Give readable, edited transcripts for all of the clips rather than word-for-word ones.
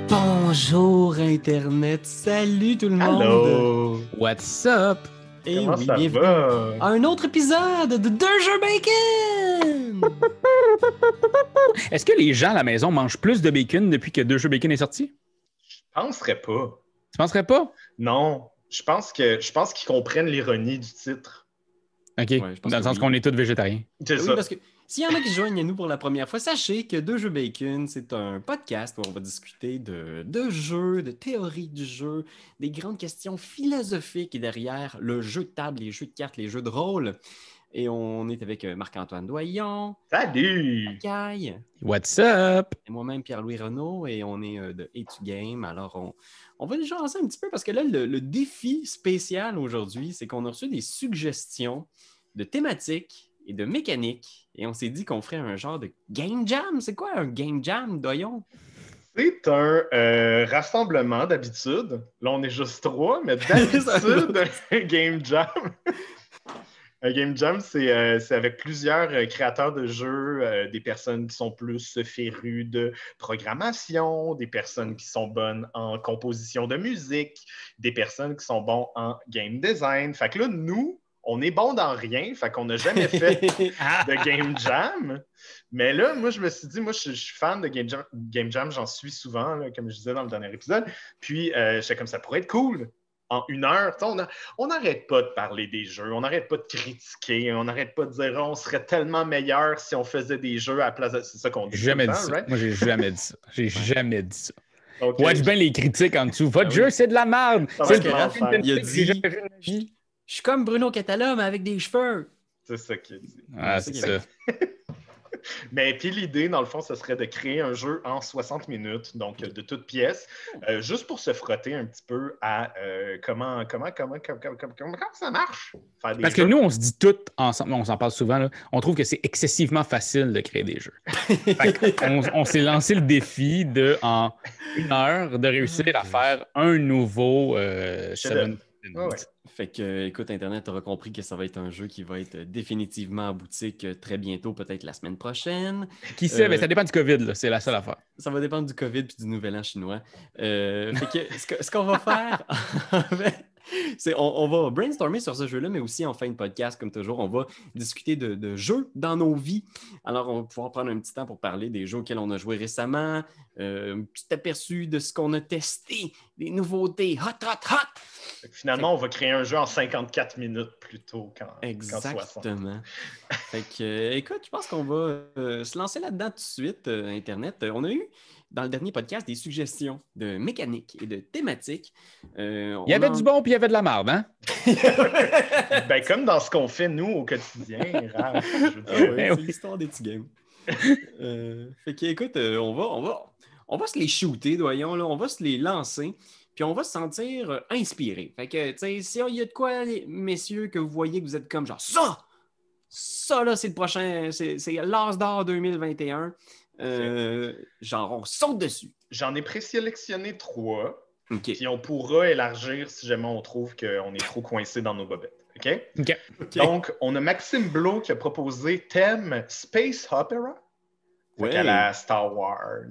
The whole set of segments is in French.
Bonjour Internet, salut tout le monde! Allô! What's up? Et Comment oui, ça bienvenue va? à un autre épisode de Deux Jeux Bacon! Est-ce que les gens à la maison mangent plus de bacon depuis que Deux Jeux Bacon est sorti? Je penserais pas. Tu penserais pas? Non, je pense qu'ils comprennent l'ironie du titre. OK, Ouais, je pense dans le que sens oui. qu'on est tous végétariens. C'est Oui, ça. parce que s'il y en a qui se joignent à nous pour la première fois, sachez que Deux Jeux Bacon, c'est un podcast où on va discuter de jeux, de théorie du jeu, des grandes questions philosophiques derrière le jeu de table, les jeux de cartes, les jeux de rôle. Et on est avec Marc-Antoine Doyon, Salut! Caille, What's up? et moi-même Pierre-Louis Renaud, et on est de A2 Game. Alors, on va déjà avancer un petit peu parce que là, le défi spécial aujourd'hui, c'est qu'on a reçu des suggestions de thématiques et de mécaniques, et on s'est dit qu'on ferait un genre de game jam. C'est quoi un game jam, Doyon? C'est un rassemblement d'habitude. Là, on est juste 3, mais d'habitude, un game jam. Un game jam, c'est avec plusieurs créateurs de jeux, des personnes qui sont plus férues de programmation, des personnes qui sont bonnes en composition de musique, des personnes qui sont bons en game design. Fait que là, nous, on est bons dans rien, fait qu'on n'a jamais fait de game jam. Mais là, moi, je me suis dit, moi, je suis fan de game jam, j'en suis souvent, là, comme je disais dans le dernier épisode. Puis, j'étais comme ça pourrait être cool. En 1 heure, on n'arrête pas de parler des jeux, on n'arrête pas de critiquer, on n'arrête pas de dire on serait tellement meilleur si on faisait des jeux à la place de... C'est ça qu'on dit. J'ai jamais tout le dit temps, ça. right? Moi, j'ai jamais dit ça. J'ai jamais dit ça. Donc, Watch bien les critiques en dessous. Votre Ah oui. jeu, c'est de la merde. Ça va C'est être le l'enfer. film Il a que j'ai dit- jamais vu de ma vie. Je suis comme Bruno Catala, mais avec des cheveux. c'est ça qu'il dit. Ah, c'est c'est ça ça. Mais puis l'idée, dans le fond, ce serait de créer un jeu en 60 minutes, donc de toutes pièces, juste pour se frotter un petit peu à comment ça marche. Faire des Parce que jeux. nous, on se dit tout ensemble, on s'en parle souvent, là, on trouve que c'est excessivement facile de créer des jeux. On s'est lancé le défi de, en 1 heure, de réussir à faire un nouveau Chef-d'œuvre. Seven Ouais, ouais. Fait que, écoute, Internet, tu auras compris que ça va être un jeu qui va être définitivement en boutique très bientôt, peut-être la semaine prochaine. Qui sait, mais ça dépend du COVID, là, c'est la seule affaire. Ça va dépendre du COVID puis du Nouvel An chinois. Fait que ce qu'on va faire, en fait, c'est on va brainstormer sur ce jeu-là, mais aussi en fin de podcast, comme toujours, on va discuter de jeux dans nos vies. Alors, on va pouvoir prendre un petit temps pour parler des jeux auxquels on a joué récemment, un petit aperçu de ce qu'on a testé, des nouveautés, hot, hot, hot! Fait que finalement, on va créer un jeu en 54 minutes plutôt qu'en 60. Exactement. Fait que, écoute, je pense qu'on va se lancer là-dedans tout de suite, Internet. On a eu, dans le dernier podcast, des suggestions de mécaniques et de thématiques. Il y avait du bon puis il y avait de la merde, hein? Ben, comme dans ce qu'on fait, nous, au quotidien, Raph, je veux Ah dire. ouais, c'est oui. l'histoire des petits games. Fait que, écoute, on va se les shooter, doyons, là. On va se les lancer. Puis on va se sentir inspiré. Fait que, tu sais, s'il y a de quoi, messieurs, que vous voyez que vous êtes comme genre ça là, c'est le prochain, c'est l'As d'or 2021. Genre, on saute dessus. J'en ai présélectionné 3, OK. puis on pourra élargir si jamais on trouve qu'on est trop coincé dans nos bobettes. OK? OK. Donc, on a Maxime Blo qui a proposé thème Space Opera. Ouais. À la Star Wars.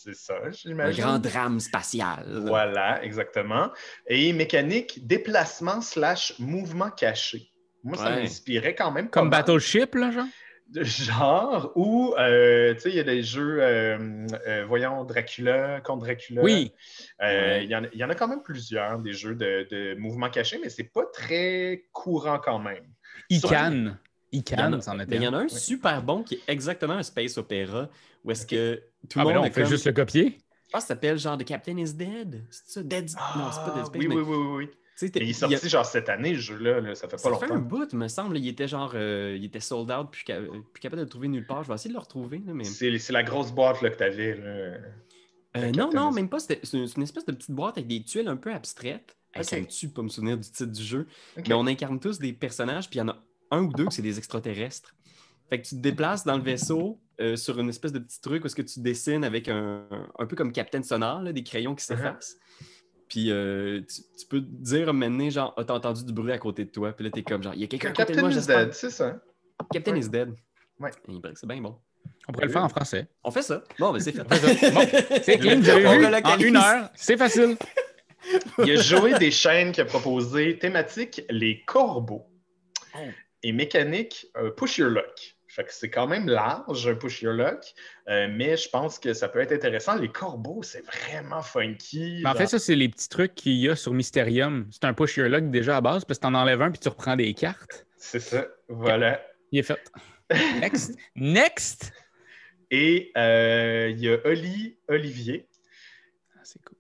C'est ça, Un j'imagine. grand drame spatial. Voilà, exactement. Et mécanique déplacement/mouvement caché. Moi, ça Ouais. m'inspirait quand même pas Comme mal. Battleship, là, genre? Genre, où, tu sais, il y a des jeux, voyons, Dracula contre Dracula. Oui. Ouais. Il y en a quand même plusieurs, des jeux de mouvement caché, mais c'est pas très courant quand même. Ican. Il y en a, c'en mais était il y en a un Oui. super bon qui est exactement un space opéra où est-ce que tout le Ah, ben monde là, on est ben fait comme... juste le copier. Je pense que ça s'appelle genre The Captain is Dead. C'est ça? Dead... Non, c'est pas Dead Space, oui, mais... oui, oui, oui, oui. Tu sais, Mais il est sorti genre cette année, ce jeu-là, là, ça fait pas ça fait longtemps. un bout, me semble. Il était genre... il était sold out, plus capable de le trouver nulle part. Je vais essayer de le retrouver, là, mais... C'est la grosse boîte là, que t'avais. Là. non, même pas. C'est une espèce de petite boîte avec des tuiles un peu abstraites. Hey, ça Ok. me tue de pas me souvenir du titre du jeu. Ok. Mais on incarne tous des personnages, puis il y en a un ou deux que c'est des extraterrestres. Fait que tu te déplaces dans le vaisseau sur une espèce de petit truc où est-ce que tu dessines avec un peu comme Captain Sonore, là, des crayons qui s'effacent. Puis tu peux te dire maintenant, genre, t'as entendu du bruit à côté de toi. Puis là, t'es comme genre, il y a quelqu'un à côté de Captain moi, is j'espère. Dead, c'est ça. Captain Ouais. is Dead. Ouais. Il paraît que c'est bien bon. On pourrait le faire en français. On fait ça. Bon, ben c'est fait. Bon, c'est clean, vous avez vu, en 1 heure, c'est facile. Il y a Joey Deschaines qui a proposé thématique les corbeaux et mécanique push your luck. Fait que c'est quand même large, un push your luck, mais je pense que ça peut être intéressant. Les corbeaux, c'est vraiment funky. Mais en fait, ça, c'est les petits trucs qu'il y a sur Mysterium. C'est un push your luck déjà à base, parce que t'en enlèves un puis tu reprends des cartes. C'est ça, voilà. Il est fait. Next! Next! Et il y a Olivier. Ah, c'est cool.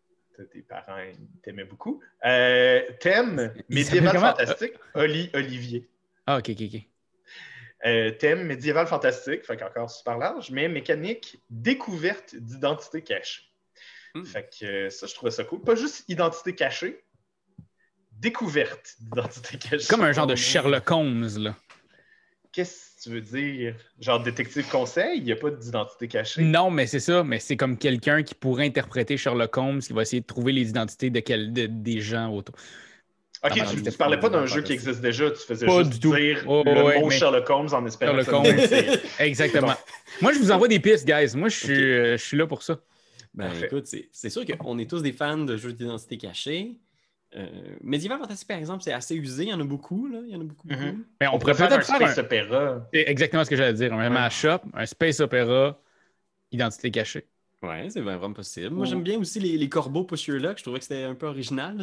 Tes parents t'aimaient beaucoup. Thème médiéval fantastique. Olivier. Ah, ok. Thème médiéval fantastique, fait qu'encore super large, mais mécanique découverte d'identité cachée. Fait que ça, je trouvais ça cool. Pas juste identité cachée, découverte d'identité cachée. Comme un genre de Sherlock Holmes, là. Qu'est-ce que tu veux dire? Genre détective conseil, il n'y a pas d'identité cachée. Non, mais c'est ça, mais c'est comme quelqu'un qui pourrait interpréter Sherlock Holmes, qui va essayer de trouver les identités des gens autour. Ok, tu ne parlais pas d'un jeu qui existe déjà, tu faisais pas juste du tout. dire le mot Sherlock Holmes en espérant Sherlock que ça Holmes. Exactement. Moi, je vous envoie des pistes, guys. Moi, je suis là pour ça. Ben écoute, c'est sûr qu'on est tous des fans de jeux d'identité cachée. Medieval Fantasy, par exemple, c'est assez usé. Il y en a beaucoup, là. Il y en a beaucoup. Mais on pourrait peut-être faire un space opéra. C'est exactement ce que j'allais dire. Un mash-up, un space opéra, identité cachée. Ouais, c'est vraiment possible. Moi, j'aime bien aussi les corbeaux push your luck. Je trouvais que c'était un peu original. Là.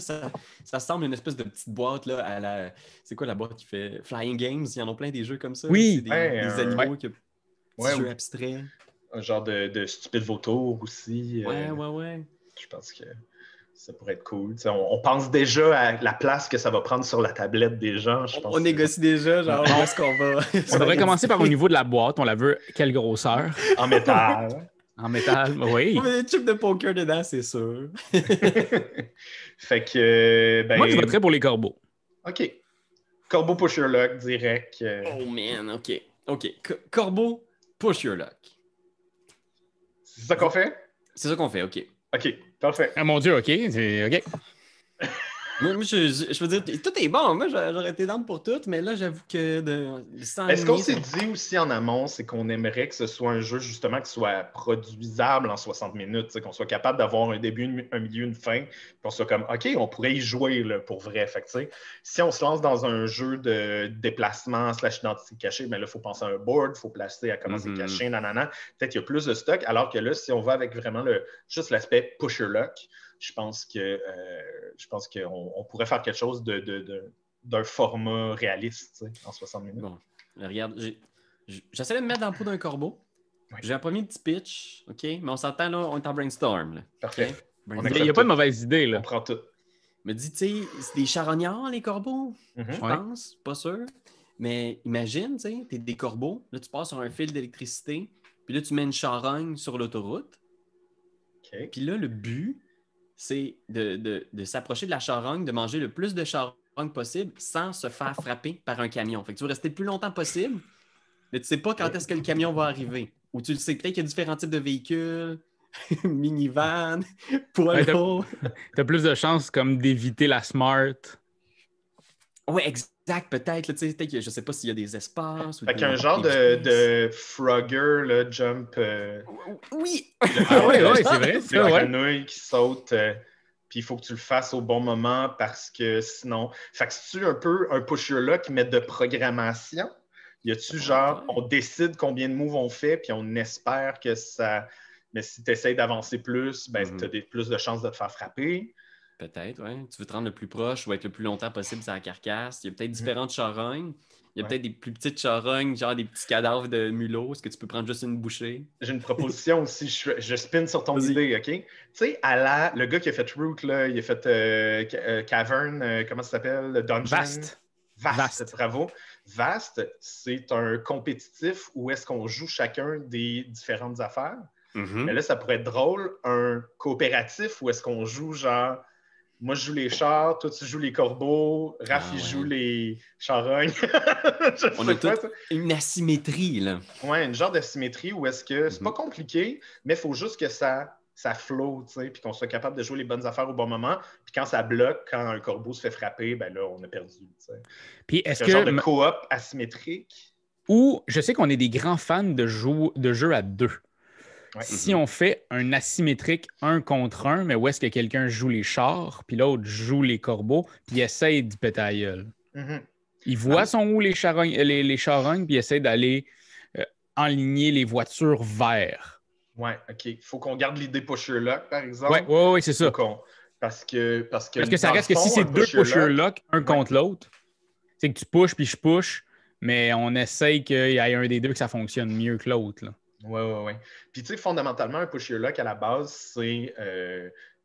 Ça semble une espèce de petite boîte là, à la... C'est quoi la boîte qui fait Flying Games? Il y en a plein des jeux comme ça. Oui. C'est des animaux qui ont jeux abstraits. Un genre de stupide vautour aussi. Ouais. Je pense que ça pourrait être cool. On pense déjà à la place que ça va prendre sur la tablette des gens. On négocie déjà, genre, où est-ce qu'on va? On devrait commencer par au niveau de la boîte. On la veut quelle grosseur? En métal. En métal, oui. On met des chips de poker dedans, c'est sûr. Fait que... Moi, je voterais pour les corbeaux. OK. Corbeau push your luck, direct. Oh man, OK. Corbeau push your luck. C'est ça qu'on fait? C'est ça qu'on fait, OK. OK, parfait. Ah mon Dieu, OK. C'est OK. Moi, je veux dire, tout est bon. Moi, j'aurais été down pour tout, mais là, j'avoue que ce qu'on s'est dit aussi en amont, c'est qu'on aimerait que ce soit un jeu, justement, qui soit produisable en 60 minutes, qu'on soit capable d'avoir un début, un milieu, une fin, qu'on soit comme, OK, on pourrait y jouer là, pour vrai. Fait que, si on se lance dans un jeu de déplacement / identité cachée, ben là, il faut penser à un board, il faut placer à comment c'est caché, nanana. Peut-être qu'il y a plus de stock, alors que là, si on va avec vraiment juste l'aspect push your luck, je pense qu'on pourrait faire quelque chose d'un format réaliste en 60 minutes. Bon, regarde, j'essaie de me mettre dans le pot d'un corbeau. Oui. J'ai un premier petit pitch, OK? Mais on s'entend, là, on est en brainstorm. Là. Parfait. Okay? Il n'y a pas de mauvaise idée, là. On prend tout. Me dis, tu sais, c'est des charognards, les corbeaux? Je pense, pas sûr. Mais imagine, tu sais, t'es des corbeaux, là, tu passes sur un fil d'électricité, puis là, tu mets une charogne sur l'autoroute. OK. Puis là, le but, c'est de s'approcher de la charogne, de manger le plus de charogne possible sans se faire frapper par un camion. Fait que tu veux rester le plus longtemps possible, mais tu sais pas quand est-ce que le camion va arriver. Ou tu le sais peut-être qu'il y a différents types de véhicules, minivan, poids lourd. T'as plus de chances comme d'éviter la smart. Oui, exact, peut-être. Peut-être que je sais pas s'il y a des espaces. Fait qu'un genre de Frogger, là, jump. Oui! Oui, c'est vrai. C'est la grenouille qui saute. Puis il faut que tu le fasses au bon moment parce que sinon. Fait que c'est-tu un peu un pusher-là qui met de programmation? Y a-tu genre, on décide combien de moves on fait, puis on espère que ça. Mais si tu essaies d'avancer plus, ben, tu as plus de chances de te faire frapper. Peut-être, oui. Tu veux te rendre le plus proche ou être le plus longtemps possible sur la carcasse. Il y a peut-être différentes charognes. Il y a peut-être des plus petites charognes, genre des petits cadavres de mulots. Est-ce que tu peux prendre juste une bouchée? J'ai une proposition aussi. Je spin sur ton idée, OK? Tu sais, le gars qui a fait Root, là, il a fait Cavern, comment ça s'appelle? Dungeon? Vast, bravo. Vast, c'est un compétitif où est-ce qu'on joue chacun des différentes affaires. Mais là, ça pourrait être drôle. Un coopératif où est-ce qu'on joue genre... Moi, je joue les chars, toi, tu joues les corbeaux, Raph, il joue les charognes. On a toute une asymétrie, là. Oui, une genre d'asymétrie où est-ce que c'est pas compliqué, mais il faut juste que ça flow, tu sais, puis qu'on soit capable de jouer les bonnes affaires au bon moment. Puis quand ça bloque, quand un corbeau se fait frapper, ben là, on a perdu, tu sais. Puis est-ce un genre de coop asymétrique. Ou je sais qu'on est des grands fans de jeux à deux. Ouais. Si on fait un asymétrique 1 contre 1, mais où est-ce que quelqu'un joue les chars, puis l'autre joue les corbeaux, puis il essaye d'y péter la gueule. Mhm. Il voit son où les charognes, les charognes, puis il essaie d'aller enligner les voitures vers. Ouais, OK. Il faut qu'on garde l'idée pusher lock, par exemple. Ouais, c'est ça. Parce que Parce que ça dans le reste que fond, si c'est un deux pusher lock, un ouais. contre l'autre, c'est que tu pushes puis je push, mais on essaye qu'il y ait un des deux que ça fonctionne mieux que l'autre. Oui. Puis, tu sais, fondamentalement, un pusher lock, à la base, c'est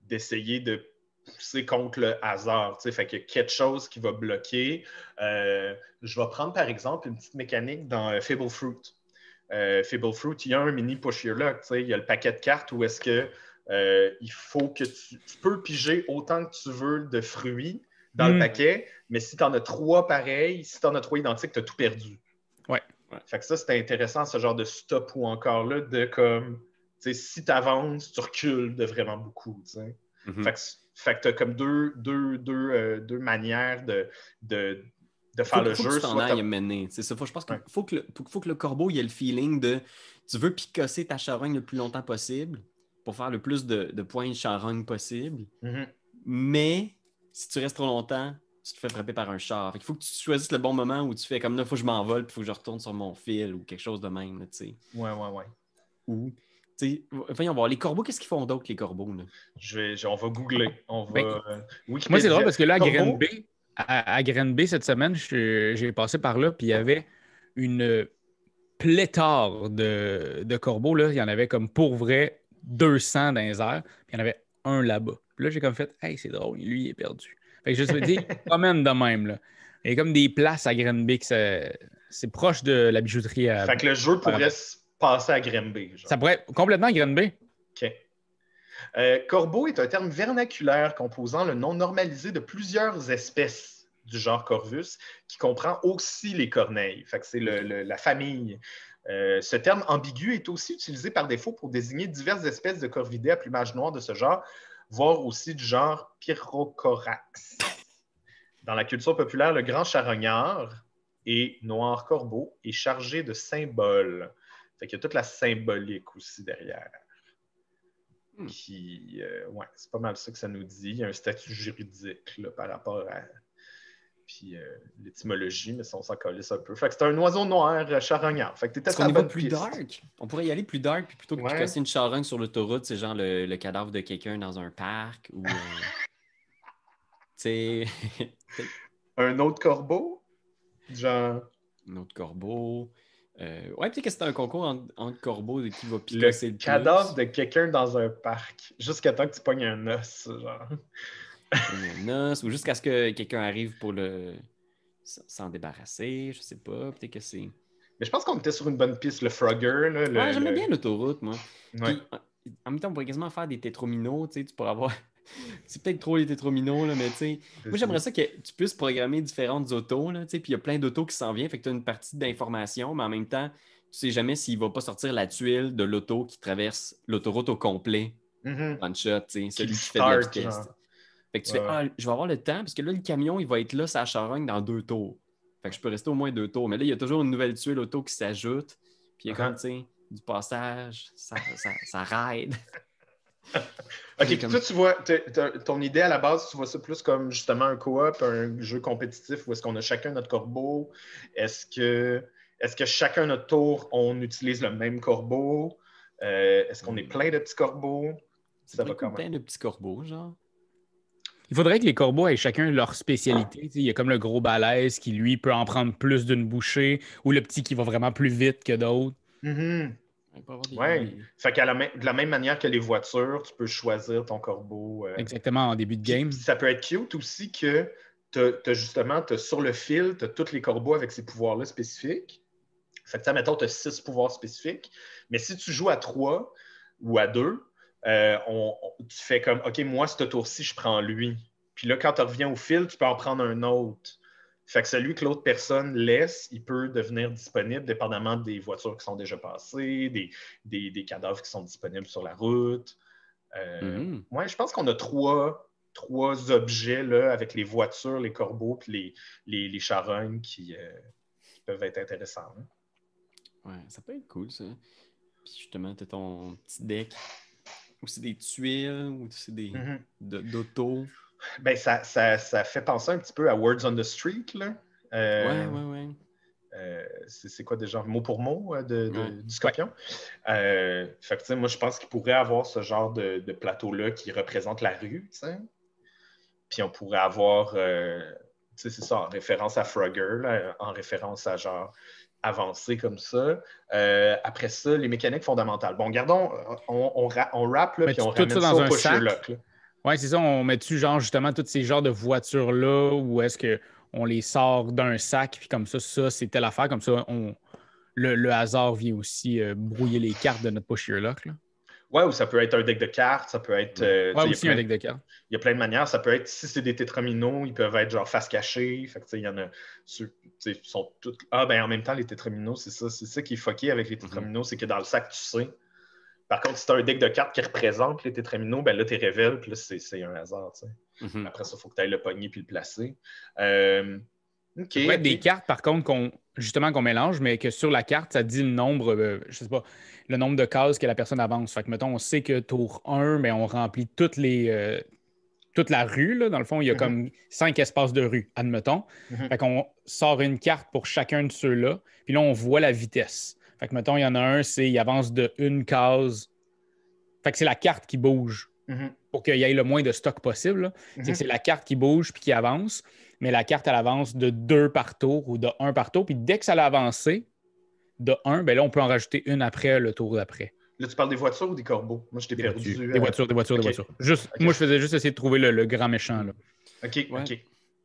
d'essayer de pousser contre le hasard. Tu sais, fait qu'il y a quelque chose qui va bloquer. Je vais prendre, par exemple, une petite mécanique dans Fable Fruit. Fable Fruit, il y a un mini pusher lock. Tu sais, il y a le paquet de cartes où est-ce que il faut que tu peux piger autant que tu veux de fruits dans le paquet, mais si tu en as 3 pareils, si tu en as 3 identiques, tu as tout perdu. Ouais. Fait que ça, c'était intéressant, ce genre de stop ou encore là, de comme, tu sais, si tu avances, tu recules de vraiment beaucoup, tu sais. Fait que tu as comme deux manières de faire le jeu. Faut que tu t'en ailles mener. C'est ça. Je pense qu'il faut que le corbeau il ait le feeling de tu veux picosser ta charogne le plus longtemps possible pour faire le plus de points de charogne possible. Mais si tu restes trop longtemps, tu te fais frapper par un char. Il faut que tu choisisses le bon moment où tu fais comme là, il faut que je m'envole, puis il faut que je retourne sur mon fil ou quelque chose de même. Là, ouais. Ou, voyons voir, les corbeaux, qu'est-ce qu'ils font d'autre, les corbeaux? Là? On va googler. Moi, c'est drôle parce que là, à Granby, cette semaine, j'ai passé par là, puis il y avait une pléthore de corbeaux. Là. Il y en avait comme pour vrai 200 dans les airs, puis il y en avait un là-bas. Puis là, j'ai comme fait, hey, c'est drôle, lui, il est perdu. Fait que je me dis, il promène de même. Là. Il y a comme des places à Granby que c'est proche de la bijouterie. Fait que le jeu pourrait se passer à Granby. Ça pourrait complètement à Granby. OK. Corbeau est un terme vernaculaire composant le nom normalisé de plusieurs espèces du genre Corvus, qui comprend aussi les corneilles. Fait que c'est la famille. Ce terme ambigu est aussi utilisé par défaut pour désigner diverses espèces de corvidés à plumage noir de ce genre, voire aussi du genre Pyrrhocorax. Dans la culture populaire, le grand charognard et noir corbeau est chargé de symboles. Fait qu'il y a toute la symbolique aussi derrière. Qui, c'est pas mal ça que ça nous dit. Il y a un statut juridique là, par rapport à l'étymologie, mais ça, on s'en calisse un peu. Fait que c'est un oiseau noir charognard. Fait que t'étais sur la bonne piste. Dark. On pourrait y aller plus dark, puis plutôt que de casser une charogne sur l'autoroute, c'est genre le cadavre de quelqu'un dans un parc ou... un autre corbeau? Genre... Un autre corbeau... peut-être que c'était un concours entre corbeaux de qui va picosser le plus. Le cadavre de quelqu'un dans un parc. Jusqu'à temps que tu pognes un os, genre. Un os, ou jusqu'à ce que quelqu'un arrive pour s'en débarrasser, je sais pas. Peut-être que c'est... Mais je pense qu'on était sur une bonne piste, le Frogger. Là, j'aimais bien l'autoroute, moi. Ouais. Puis, en même temps, on pourrait quasiment faire des tétrominos, tu sais, tu pourrais avoir... C'est peut-être trop les tétrominos, là, mais tu sais... Moi, j'aimerais ça que tu puisses programmer différentes autos, là, tu sais, puis il y a plein d'autos qui s'en viennent, fait que tu as une partie d'information, mais en même temps, tu sais jamais s'il va pas sortir la tuile de l'auto qui traverse l'autoroute au complet. One shot, tu sais, celui qui fait de la vitesse. Fait que tu fais, je vais avoir le temps, parce que là, le camion, il va être là, sa charogne, dans 2 tours. Fait que je peux rester au moins 2 tours. Mais là, il y a toujours une nouvelle tuile auto qui s'ajoute. Puis il y a comme, tu sais, du passage, ça ride. OK, puis toi, tu vois, ton idée à la base, tu vois ça plus comme justement un co-op, un jeu compétitif où est-ce qu'on a chacun notre corbeau? Est-ce que chacun notre tour, on utilise le même corbeau? Est-ce qu'on est plein de petits corbeaux? Ça va comment? Plein de petits corbeaux, genre. Il faudrait que les corbeaux aient chacun leur spécialité. Il y a comme le gros balèze qui, lui, peut en prendre plus d'une bouchée, ou le petit qui va vraiment plus vite que d'autres. Oui. Fait qu'à de la même manière que les voitures, tu peux choisir ton corbeau. Exactement, en début de game. Puis ça peut être cute aussi que t'as sur le fil, tu as tous les corbeaux avec ces pouvoirs-là spécifiques. Fait que, mettons, tu as 6 pouvoirs spécifiques. Mais si tu joues à 3 ou à 2, tu fais comme, OK, moi, ce tour-ci, je prends lui. Puis là, quand tu reviens au fil, tu peux en prendre un autre. Fait que celui que l'autre personne laisse, il peut devenir disponible dépendamment des voitures qui sont déjà passées, des cadavres qui sont disponibles sur la route. Moi, je pense qu'on a trois objets là, avec les voitures, les corbeaux et les charognes qui peuvent être intéressants. Hein? Ouais, ça peut être cool, ça. Puis justement, tu as ton petit deck, ou c'est des tuiles, ou c'est des d'auto. Ben, ça fait penser un petit peu à Words on the Street, là. Ouais. C'est quoi déjà? Mot pour mot du Scorpion? Ouais. Fait que, moi, je pense qu'il pourrait avoir ce genre de plateau-là qui représente la rue, t'sais. Puis on pourrait avoir, c'est ça, en référence à Frogger, là, en référence à genre avancé comme ça. Après ça, les mécaniques fondamentales. Bon, gardons, on wrap, là, puis on ramène ça au pusher lock. Oui, c'est ça, on met dessus genre justement tous ces genres de voitures-là ou est-ce qu'on les sort d'un sac, puis comme ça, c'est telle affaire, comme ça, le hasard vient aussi brouiller les cartes de notre pusher lock. Là. Ouais, ou ça peut être un deck de cartes, ça peut être. Aussi un deck de cartes. Il y a plein de manières. Ça peut être, si c'est des tétraminos, ils peuvent être genre face cachée. Fait que, il y en a. Sont toutes. Ah, ben en même temps, les tétraminos, c'est ça. C'est ça qui est fucké avec les tétraminos, c'est que dans le sac, tu sais. Par contre, si tu as un deck de cartes qui représente les tétraminos, ben là, tu révèles, puis là, c'est un hasard. Après ça, il faut que tu ailles le pogner puis le placer. Ça peut être des cartes, par contre, qu'on mélange, mais que sur la carte, ça dit le nombre, je sais pas, le nombre de cases que la personne avance. Fait que, mettons, on sait que tour 1, mais on remplit toute la rue. Là. Dans le fond, il y a comme 5 espaces de rue, admettons. Fait qu'on sort une carte pour chacun de ceux-là, puis là, on voit la vitesse. Fait que, mettons, il y en a un, il avance de une case. Fait que c'est la carte qui bouge pour qu'il y ait le moins de stock possible. C'est la carte qui bouge puis qui avance, mais la carte, elle avance de 2 par tour ou de 1 par tour. Puis dès que ça l'a avancé de 1, ben là, on peut en rajouter une après le tour d'après. Là, tu parles des voitures ou des corbeaux? Moi, je t'ai perdu. Des voitures. Moi, je faisais juste essayer de trouver le grand méchant. Là. OK.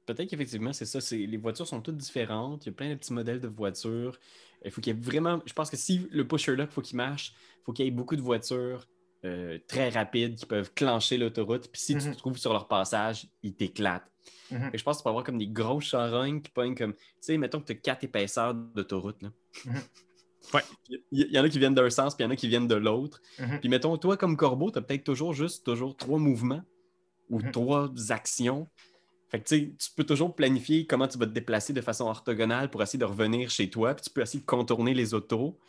Peut-être qu'effectivement, c'est ça. Les voitures sont toutes différentes. Il y a plein de petits modèles de voitures. Il faut qu'il y ait vraiment... Je pense que si le pusher-là, il faut qu'il marche, il faut qu'il y ait beaucoup de voitures très rapides qui peuvent clencher l'autoroute. Puis si tu te trouves sur leur passage, ils t'éclatent. Je pense que tu peux avoir comme des grosses charognes qui pognent comme... Tu sais, mettons que tu as 4 épaisseurs d'autoroute. Là. Ouais. Il y en a qui viennent d'un sens, puis il y en a qui viennent de l'autre. Puis mettons, toi, comme corbeau, tu as peut-être toujours 3 mouvements ou 3 actions. Fait que tu peux toujours planifier comment tu vas te déplacer de façon orthogonale pour essayer de revenir chez toi. Puis tu peux essayer de contourner les autos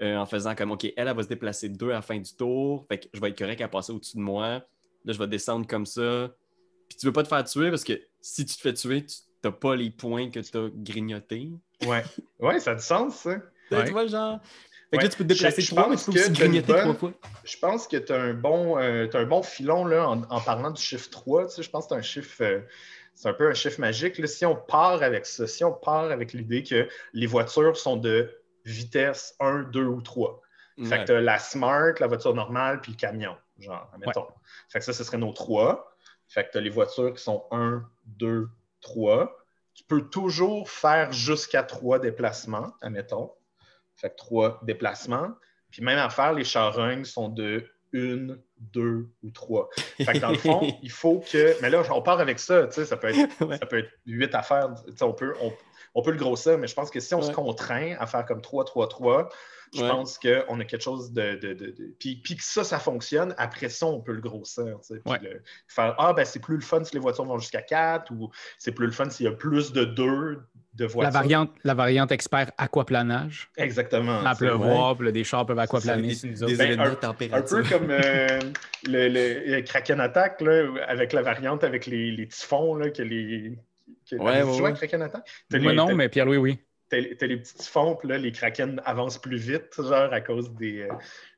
en faisant comme, OK, elle va se déplacer 2 à la fin du tour. Fait que je vais être correct à passer au-dessus de moi. Là, je vais descendre comme ça. Puis tu veux pas te faire tuer parce que si tu te fais tuer, tu n'as pas les points que tu as grignotés. Ouais, ça a du sens, ça. Tu vois, genre... Fait que là, tu peux te déplacer 3, mais tu peux aussi grignoter 3 fois. Je pense que tu as un bon filon là, en parlant du chiffre 3. Tu sais, je pense que c'est un chiffre... c'est un peu un chiffre magique. Là. Si on part avec ça, si on part avec l'idée que les voitures sont de vitesse 1, 2 ou 3. Fait que tu as la Smart, la voiture normale, puis le camion, genre, admettons. Fait que ça, ce serait nos 3. Fait que tu as les voitures qui sont 1, 2, 3. Tu peux toujours faire jusqu'à 3 déplacements, admettons. Fait que 3 déplacements. Puis même à faire, les charognes sont de 1, 2 ou 3. Fait que dans le fond, il faut que... Mais là, on part avec ça, tu sais, ça peut être 8 à faire. On peut le grossir, mais je pense que si on se contraint à faire comme 3, 3, 3, je pense qu'on a quelque chose Puis que ça fonctionne, après ça, on peut le grossir. Puis faire, ben c'est plus le fun si les voitures vont jusqu'à 4 ou c'est plus le fun s'il y a plus de 2 de voitures. La variante expert aquaplanage. Exactement. À pleuvoir, puis des chars peuvent aquaplaner. Un peu comme le Kraken Attack, là, avec la variante avec les typhons, là, que les... Avez-vous joué à Kraken Attack? Moi non, mais Pierre-Louis, oui. T'as les petits typhons, puis là, les Kraken avancent plus vite, genre à cause des...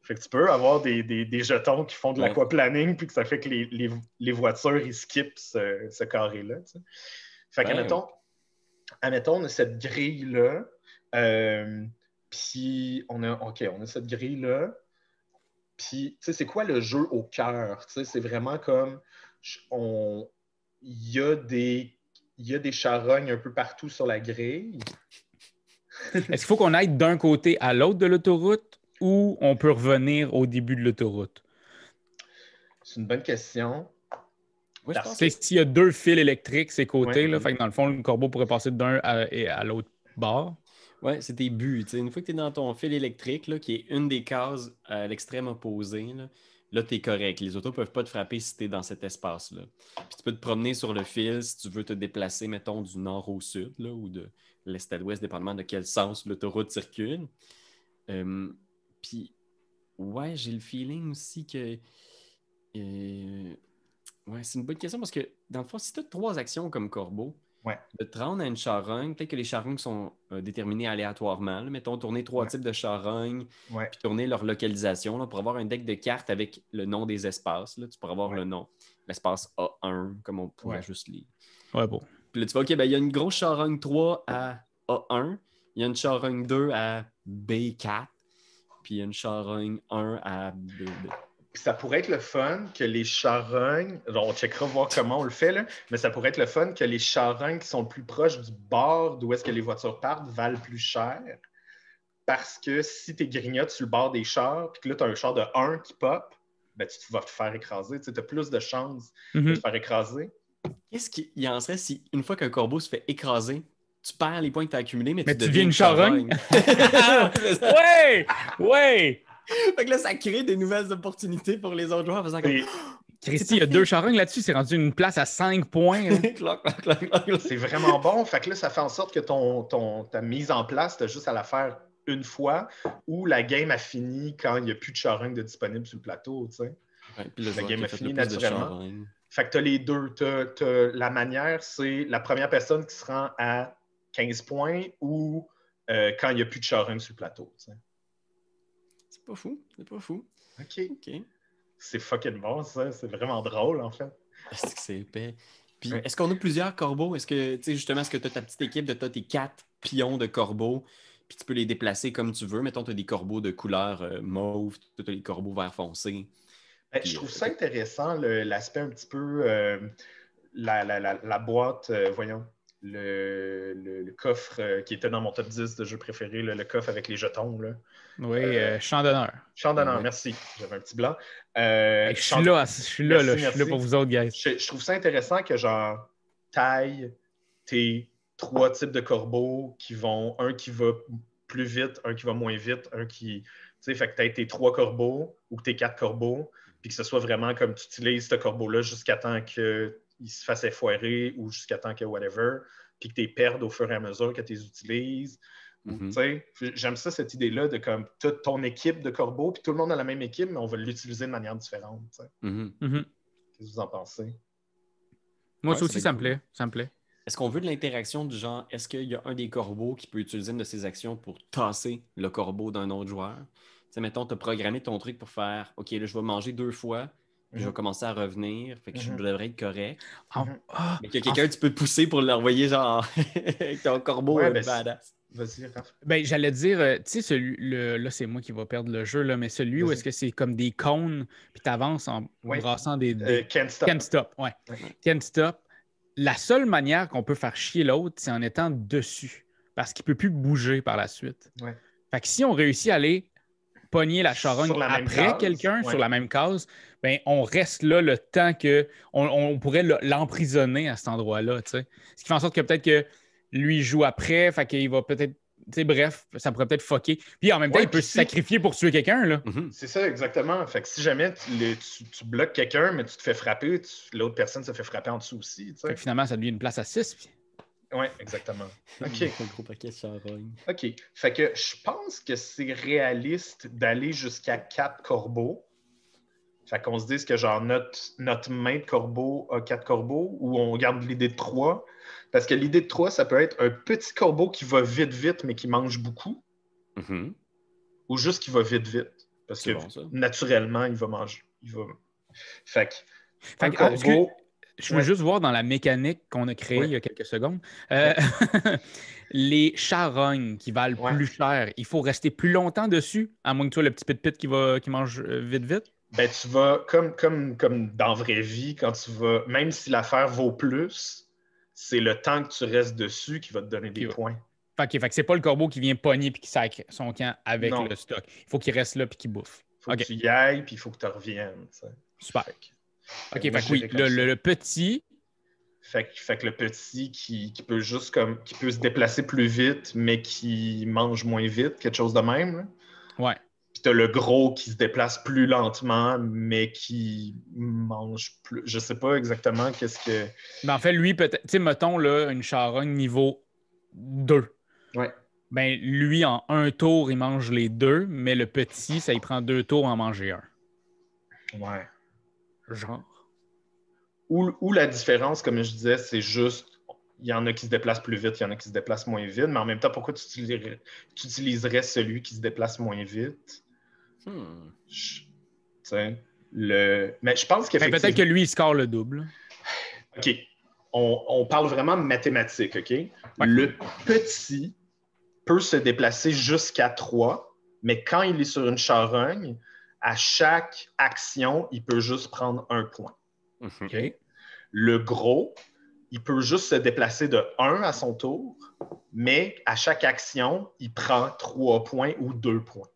Fait que tu peux avoir des jetons qui font de l'aquaplaning, puis que ça fait que les voitures, ils skippent ce carré-là. Tu sais. Fait qu'admettons, on a cette grille-là, puis on a cette grille-là, puis, tu sais, c'est quoi le jeu au cœur? Tu sais, c'est vraiment comme... Il y a des charognes un peu partout sur la grille. Est-ce qu'il faut qu'on aille d'un côté à l'autre de l'autoroute ou on peut revenir au début de l'autoroute? C'est une bonne question. Oui, je pense que s'il y a 2 fils électriques, ces côtés, là, fait que dans le fond, le corbeau pourrait passer d'un à l'autre bord. Oui, c'est tes buts. Une fois que tu es dans ton fil électrique, là, qui est une des cases à l'extrême opposé, là tu es correct. Les autos ne peuvent pas te frapper si tu es dans cet espace-là. Puis tu peux te promener sur le fil si tu veux te déplacer, mettons, du nord au sud là, ou de l'est à l'ouest, dépendamment de quel sens l'autoroute circule. Puis, ouais, j'ai le feeling aussi que... ouais, c'est une bonne question parce que, dans le fond, si tu as 3 actions comme corbeau, de te rendre à une charogne, peut-être que les charognes sont déterminées aléatoirement. Là. Mettons, tourner 3 types de charognes, puis tourner leur localisation là, pour avoir un deck de cartes avec le nom des espaces. Là. Tu pourras avoir le nom, l'espace A1, comme on pourrait juste lire. Ouais, bon. Puis là, tu vois, OK, ben, il y a une grosse charogne 3 à A1, il y a une charogne 2 à B4, puis il y a une charogne 1 à B2. Puis ça pourrait être le fun que les charognes, on checkera voir comment on le fait, là, mais ça pourrait être le fun que les charognes qui sont le plus proches du bord d'où est-ce que les voitures partent valent plus cher. Parce que si tu grignotes sur le bord des chars, puis que là, tu as un char de 1 qui pop, ben, tu vas te faire écraser. Tu as plus de chances de te faire écraser. Qu'est-ce qu'il en serait si, une fois qu'un corbeau se fait écraser, tu perds les points que tu as accumulés, mais tu deviens une charogne? Ouais! Ouais! Fait que là, ça crée des nouvelles opportunités pour les autres joueurs en faisant comme... Christy, il y a 2 charognes là-dessus, c'est rendu une place à 5 points. C'est vraiment bon. Fait que là, ça fait en sorte que ta mise en place, tu as juste à la faire une fois ou la game a fini quand il n'y a plus de charognes de disponibles sur le plateau. Tu sais. Puis la game a fini naturellement. Fait que tu as les deux. La manière, c'est la première personne qui se rend à 15 points ou quand il n'y a plus de charognes sur le plateau. Tu sais. C'est pas fou. OK. C'est fucking bon, ça. C'est vraiment drôle, en fait. Est-ce que c'est épais? Puis, est-ce qu'on a plusieurs corbeaux? Est-ce que, tu sais, justement, est-ce que tu as ta petite équipe de tes 4 pions de corbeaux, puis tu peux les déplacer comme tu veux? Mettons, tu as des corbeaux de couleur mauve, tu as des corbeaux vert foncé. Je trouve ça intéressant, l'aspect un petit peu... la boîte, voyons, le coffre qui était dans mon top 10 de jeux préférés, le coffre avec les jetons. Là. Oui, champ d'honneur. Champ d'honneur, merci. J'avais un petit blanc. Je suis là pour vous autres, guys. Je trouve ça intéressant que genre taille tes 3 types de corbeaux qui vont, un qui va plus vite, un qui va moins vite, un qui... Tu sais, fait que tu aies tes 3 corbeaux ou tes 4 corbeaux, puis que ce soit vraiment comme tu utilises ce corbeau-là jusqu'à temps qu'il se fasse effoirer ou jusqu'à temps que whatever, puis que tu les perdes au fur et à mesure que tu les utilises. J'aime ça, cette idée-là de comme toute ton équipe de corbeaux, puis tout le monde a la même équipe, mais on va l'utiliser de manière différente. Qu'est-ce que vous en pensez? Moi aussi, ça me plaît. Est-ce qu'on veut de l'interaction du genre, est-ce qu'il y a un des corbeaux qui peut utiliser une de ses actions pour tasser le corbeau d'un autre joueur? T'sais, mettons, tu as programmé ton truc pour faire, OK, là, je vais manger 2 fois, puis je vais commencer à revenir, fait que je devrais être correct. Mais qu'il y a quelqu'un que tu peux te pousser pour l'envoyer genre avec ton corbeau badass. Vas-y, Raph. Ben, j'allais dire, tu sais, là, c'est moi qui va perdre le jeu, là, mais celui où est-ce que c'est comme des cônes, puis tu avances en brassant des... Can't stop. Can't stop, ouais. Can't stop. La seule manière qu'on peut faire chier l'autre, c'est en étant dessus, parce qu'il ne peut plus bouger par la suite. Fait que si on réussit à aller pogner la charogne après quelqu'un sur la même case, ben, on reste là le temps qu'on pourrait l'emprisonner à cet endroit-là. T'sais. Ce qui fait en sorte que peut-être que lui joue après, fait qu'il va peut-être. Bref, ça pourrait peut-être fucker. Puis en même temps, il peut se sacrifier pour tuer quelqu'un. Là. C'est ça, exactement. Fait que si jamais tu bloques quelqu'un, mais tu te fais frapper, l'autre personne se fait frapper en dessous aussi. Fait que finalement, ça devient une place à 6. Puis... Oui, exactement. OK. Un gros paquet de charogne. OK. Fait que je pense que c'est réaliste d'aller jusqu'à 4 corbeaux. Fait qu'on se dise que genre notre main de corbeau a 4 corbeaux ou on garde l'idée de 3. Parce que l'idée de 3, ça peut être un petit corbeau qui va vite, mais qui mange beaucoup. Ou juste qui va vite. Parce que naturellement, il va manger. Fait que corbeau... Je veux juste voir dans la mécanique qu'on a créée il y a quelques secondes. Les charognes qui valent plus cher, il faut rester plus longtemps dessus, à moins que tu sois le petit pit qui mange vite. Ben, tu vas, comme dans la vraie vie, quand tu vas, même si l'affaire vaut plus, c'est le temps que tu restes dessus qui va te donner des points. OK, fait que c'est pas le corbeau qui vient pogner et qui sacre son camp avec le stock. Il faut qu'il reste là et qu'il bouffe. Il faut que tu y ailles puis il faut que tu reviennes. T'sais. Super. OK, fait que oui, le petit... Fait que le petit qui peut juste comme qui peut se déplacer plus vite, mais qui mange moins vite, quelque chose de même. Là. Ouais. Puis t'as le gros qui se déplace plus lentement, mais qui mange plus. Je sais pas exactement qu'est-ce que. Ben en fait, lui, peut-être, tu sais, mettons là, une charogne niveau 2. Ouais. Ben, lui, en un tour, il mange les deux, mais le petit, ça, il prend 2 tours à en manger un. Ouais. Genre. Ou la différence, comme je disais, c'est juste, il y en a qui se déplacent plus vite, il y en a qui se déplacent moins vite, mais en même temps, pourquoi tu utiliserais celui qui se déplace moins vite? Mais je pense qu'effectivement... Peut-être que lui, il score le double. OK. On parle vraiment mathématiques, OK? Ouais. Le petit peut se déplacer jusqu'à 3, mais quand il est sur une charogne, à chaque action, il peut juste prendre 1 point. OK. Le gros, il peut juste se déplacer de 1 à son tour, mais à chaque action, il prend 3 points ou 2 points.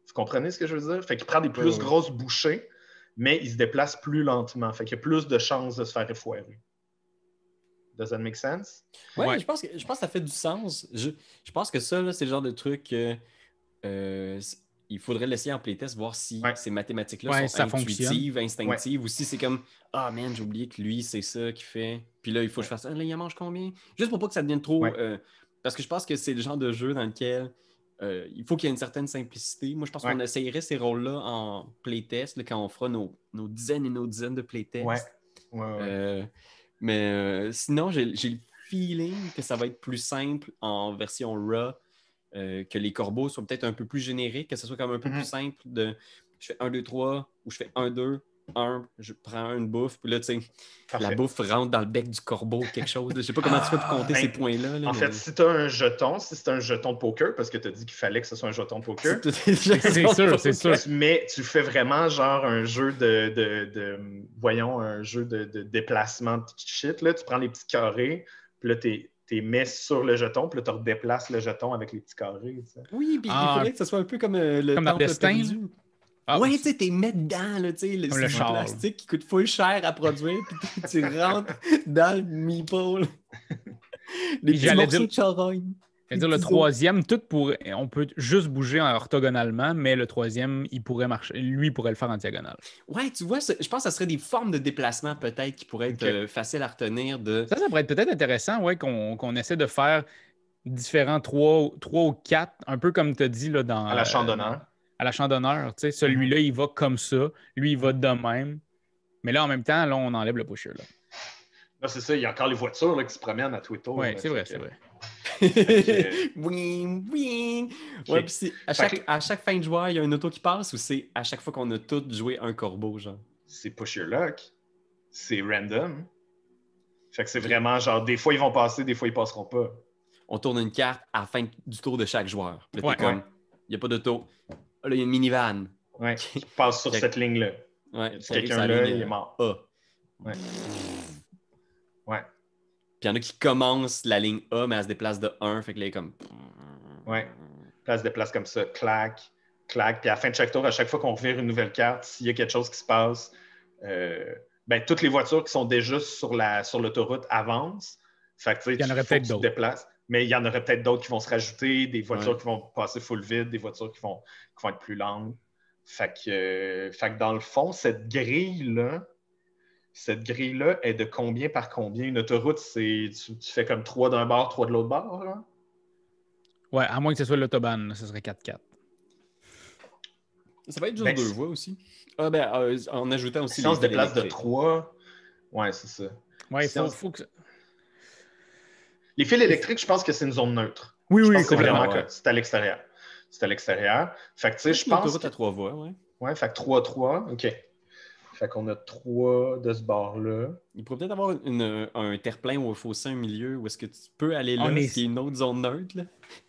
Vous comprenez ce que je veux dire? Fait qu'il prend des plus grosses bouchées, mais il se déplace plus lentement. Fait qu'il y a plus de chances de se faire effoirer. Does that make sense? Ouais. Je pense que ça fait du sens. Je pense que ça, là, c'est le genre de truc que il faudrait l'essayer en playtest, voir si ces mathématiques-là sont intuitives, instinctives, ou si c'est comme ah man, j'ai oublié que lui, c'est ça qu'il fait. Puis là, il faut que je fasse ça. Là, il en mange combien? Juste pour pas que ça devienne trop. Parce que je pense que c'est le genre de jeu dans lequel il faut qu'il y ait une certaine simplicité. Moi, je pense qu'on essayerait ces rôles-là en playtest, là, quand on fera nos dizaines et nos dizaines de playtests. Mais sinon, j'ai le feeling que ça va être plus simple en version raw, que les corbeaux soient peut-être un peu plus génériques, que ce soit comme un peu plus simple de je fais 1, 2, 3 ou je fais 1, 2, 1, je prends une bouffe, puis là, tu sais, la bouffe rentre dans le bec du corbeau ou quelque chose. Je sais pas comment tu fais pour compter ces points-là. Là, fait, si tu as un jeton, si c'est un jeton de poker, parce que tu as dit qu'il fallait que ce soit un jeton de poker, c'est sûr. Mais tu fais vraiment genre un jeu un jeu de déplacement de shit. Là. Tu prends les petits carrés, puis là, tu les mets sur le jeton, puis là, tu redéplaces le jeton avec les petits carrés. Tu sais. Oui, puis il faudrait que ce soit un peu comme le temple perdu. Ouais, tu sais, t'es mets dedans, là, tu sais, le plastique qui coûte full cher à produire, puis tu rentres dans le meeple. Les petits morceaux de charogne. C'est-à-dire le troisième, on peut juste bouger orthogonalement, mais le troisième, il pourrait marcher. Lui, il pourrait le faire en diagonale. Ouais, tu vois, je pense que ça serait des formes de déplacement peut-être qui pourraient être faciles à retenir. Ça pourrait être peut-être intéressant, ouais, qu'on essaie de faire différents 3 ou 4, un peu comme tu as dit là, dans... À la chandonneur. À la chandonneur, tu sais, celui-là, il va comme ça. Lui, il va de même. Mais là, en même temps, là, on enlève le pusher. Là, c'est ça, il y a encore les voitures là, qui se promènent à Twitter. Oui, c'est vrai, c'est vrai. Ouais, puis à chaque fin de joueur, il y a une auto qui passe ou c'est à chaque fois qu'on a tous joué un corbeau, genre? C'est push your luck. C'est random. Fait que c'est vraiment genre, des fois ils vont passer, des fois ils passeront pas. On tourne une carte à la fin du tour de chaque joueur. Là, t'es comme, il n'y a pas d'auto. Là, il y a une minivan. Ouais, qui passe sur cette ligne-là. Ouais, quelqu'un là, il est mort. Ouais. Ouais. Puis il y en a qui commencent la ligne A, mais elle se déplace de 1. Fait que là, il est comme. Ouais. Puis elle se déplace comme ça, clac, clac. Puis à la fin de chaque tour, à chaque fois qu'on revire une nouvelle carte, s'il y a quelque chose qui se passe, toutes les voitures qui sont déjà sur l'autoroute avancent. Fait que, il y en aurait peut-être d'autres. Mais il y en aurait peut-être d'autres qui vont se rajouter, des voitures qui vont passer full vide, des voitures qui vont être plus lentes. Fait que dans le fond, cette grille-là est de combien par combien? Une autoroute, tu fais comme 3 d'un bord, 3 de l'autre bord, là? Ouais, à moins que ce soit l'autobahn, ce serait 4-4. Ça va être juste 2 voies aussi. En ajoutant aussi si on se déplace de 3, ouais, c'est ça. Ouais, il faut que... Les fils électriques, je pense que c'est une zone neutre. Oui, c'est vraiment que c'est à l'extérieur. C'est à l'extérieur. Fait que, tu sais, je pense. L'autoroute à 3 voies, ouais. Ouais, fait que 3-3, OK. Fait qu'on a 3 de ce bord-là. Il pourrait peut-être avoir un terre-plein ou un fossé au milieu où est-ce que tu peux aller là, ce qui est une autre zone neutre. Là.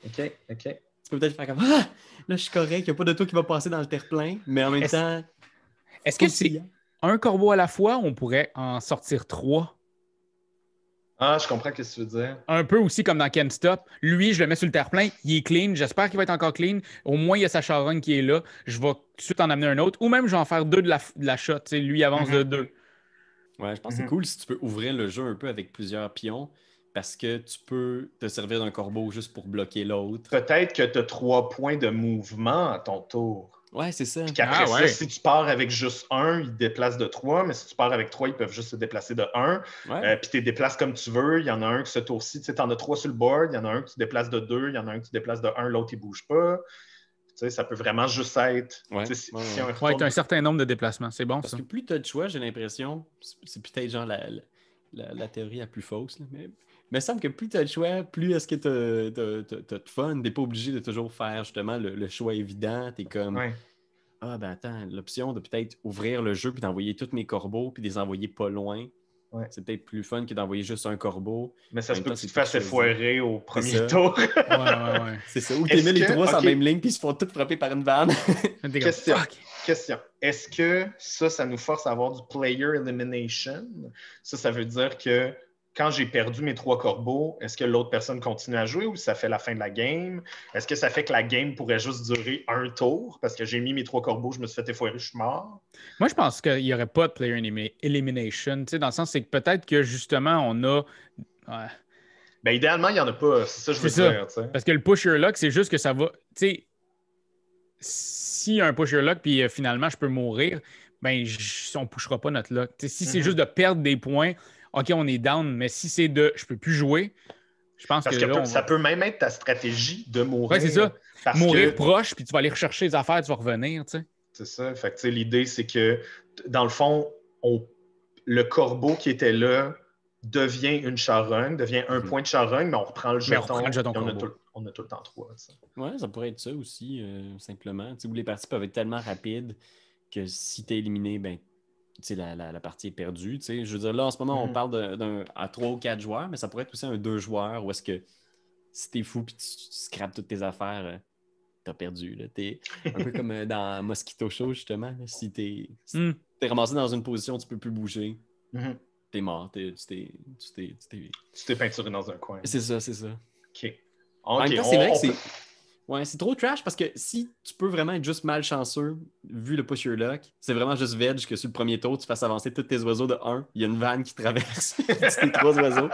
OK. Tu peux peut-être faire comme là, je suis correct, il n'y a pas d'auto qui va passer dans le terre-plein, mais en même temps. Est-ce que c'est un corbeau à la fois ou on pourrait en sortir 3? Ah, je comprends ce que tu veux dire. Un peu aussi comme dans Can't Stop. Lui, je le mets sur le terre-plein, il est clean. J'espère qu'il va être encore clean. Au moins, il y a sa charogne qui est là. Je vais tout de suite en amener un autre. Ou même, je vais en faire 2 de la shot. T'sais, lui avance de 2. Ouais, je pense que c'est cool si tu peux ouvrir le jeu un peu avec plusieurs pions parce que tu peux te servir d'un corbeau juste pour bloquer l'autre. Peut-être que tu as 3 points de mouvement à ton tour. Ouais, c'est ça. Puis qu'après ça, si tu pars avec juste un, ils te déplacent de 3, mais si tu pars avec 3, ils peuvent juste se déplacer de 1. Puis tu les déplaces comme tu veux. Il y en a un qui ce tour-ci, tu sais, en as 3 sur le board, il y en a un qui tu déplaces de 2, il y en a un qui tu déplaces de 1, l'autre, il ne bouge pas. Tu sais, ça peut vraiment juste être... Si tu as un certain nombre de déplacements. C'est bon, Parce ça. que plus tu as de choix, j'ai l'impression, c'est peut-être genre la théorie la plus fausse, là, mais il me semble que plus tu as de choix, plus est-ce que tu as de fun. Tu n'es pas obligé de toujours faire justement le choix évident. Tu es comme... Ah, ben attends, l'option de peut-être ouvrir le jeu puis d'envoyer tous mes corbeaux puis de les envoyer pas loin. C'est peut-être plus fun que d'envoyer juste un corbeau. Mais ça se peut que tu te fasses effoirer au premier tour. Ouais. C'est ça. Ou tu mets les trois sur la même ligne puis ils se font tous frapper par une vanne. Question. Est-ce que ça nous force à avoir du player elimination? Ça veut dire que quand j'ai perdu mes 3 corbeaux, est-ce que l'autre personne continue à jouer ou ça fait la fin de la game? Est-ce que ça fait que la game pourrait juste durer un tour parce que j'ai mis mes 3 corbeaux, je me suis fait effoirer, je suis mort? Moi, je pense qu'il n'y aurait pas de player elimination. Dans le sens, c'est que peut-être que justement, on a... Ben, idéalement, il n'y en a pas. C'est ça que je veux dire. T'sais. Parce que le push your luck, c'est juste que ça va... S'il y a un push your luck puis finalement, je peux mourir, ben, on ne pushera pas notre luck. Si c'est juste de perdre des points... OK, on est down, mais si c'est de je peux plus jouer, je pense que là, ça peut même être ta stratégie de mourir. Oui, c'est ça. Mourir proche, puis tu vas aller rechercher les affaires, tu vas revenir, tu sais. C'est ça. Fait que l'idée, c'est que, dans le fond, le corbeau qui était là devient une charogne, devient un point de charogne, mais on reprend le jeton. On a tout le temps 3. Oui, ça pourrait être ça aussi, simplement. Où les parties peuvent être tellement rapides que si tu es éliminé, ben la partie est perdue. Je veux dire, là, en ce moment, on parle à 3 ou 4 joueurs, mais ça pourrait être aussi un 2 joueurs où est-ce que si t'es fou et tu scrapes toutes tes affaires, t'as perdu. T'es un peu comme dans Mosquito Show, justement. Là. Si t'es ramassé dans une position, tu peux plus bouger. T'es mort. Tu t'es peinturé dans un coin. C'est ça. OK. En même temps, c'est vrai que c'est trop trash parce que si tu peux vraiment être juste malchanceux, vu le push your luck, c'est vraiment juste veg que sur le premier tour, tu fasses avancer tous tes oiseaux de 1. Il y a une vanne qui traverse tes 3 oiseaux.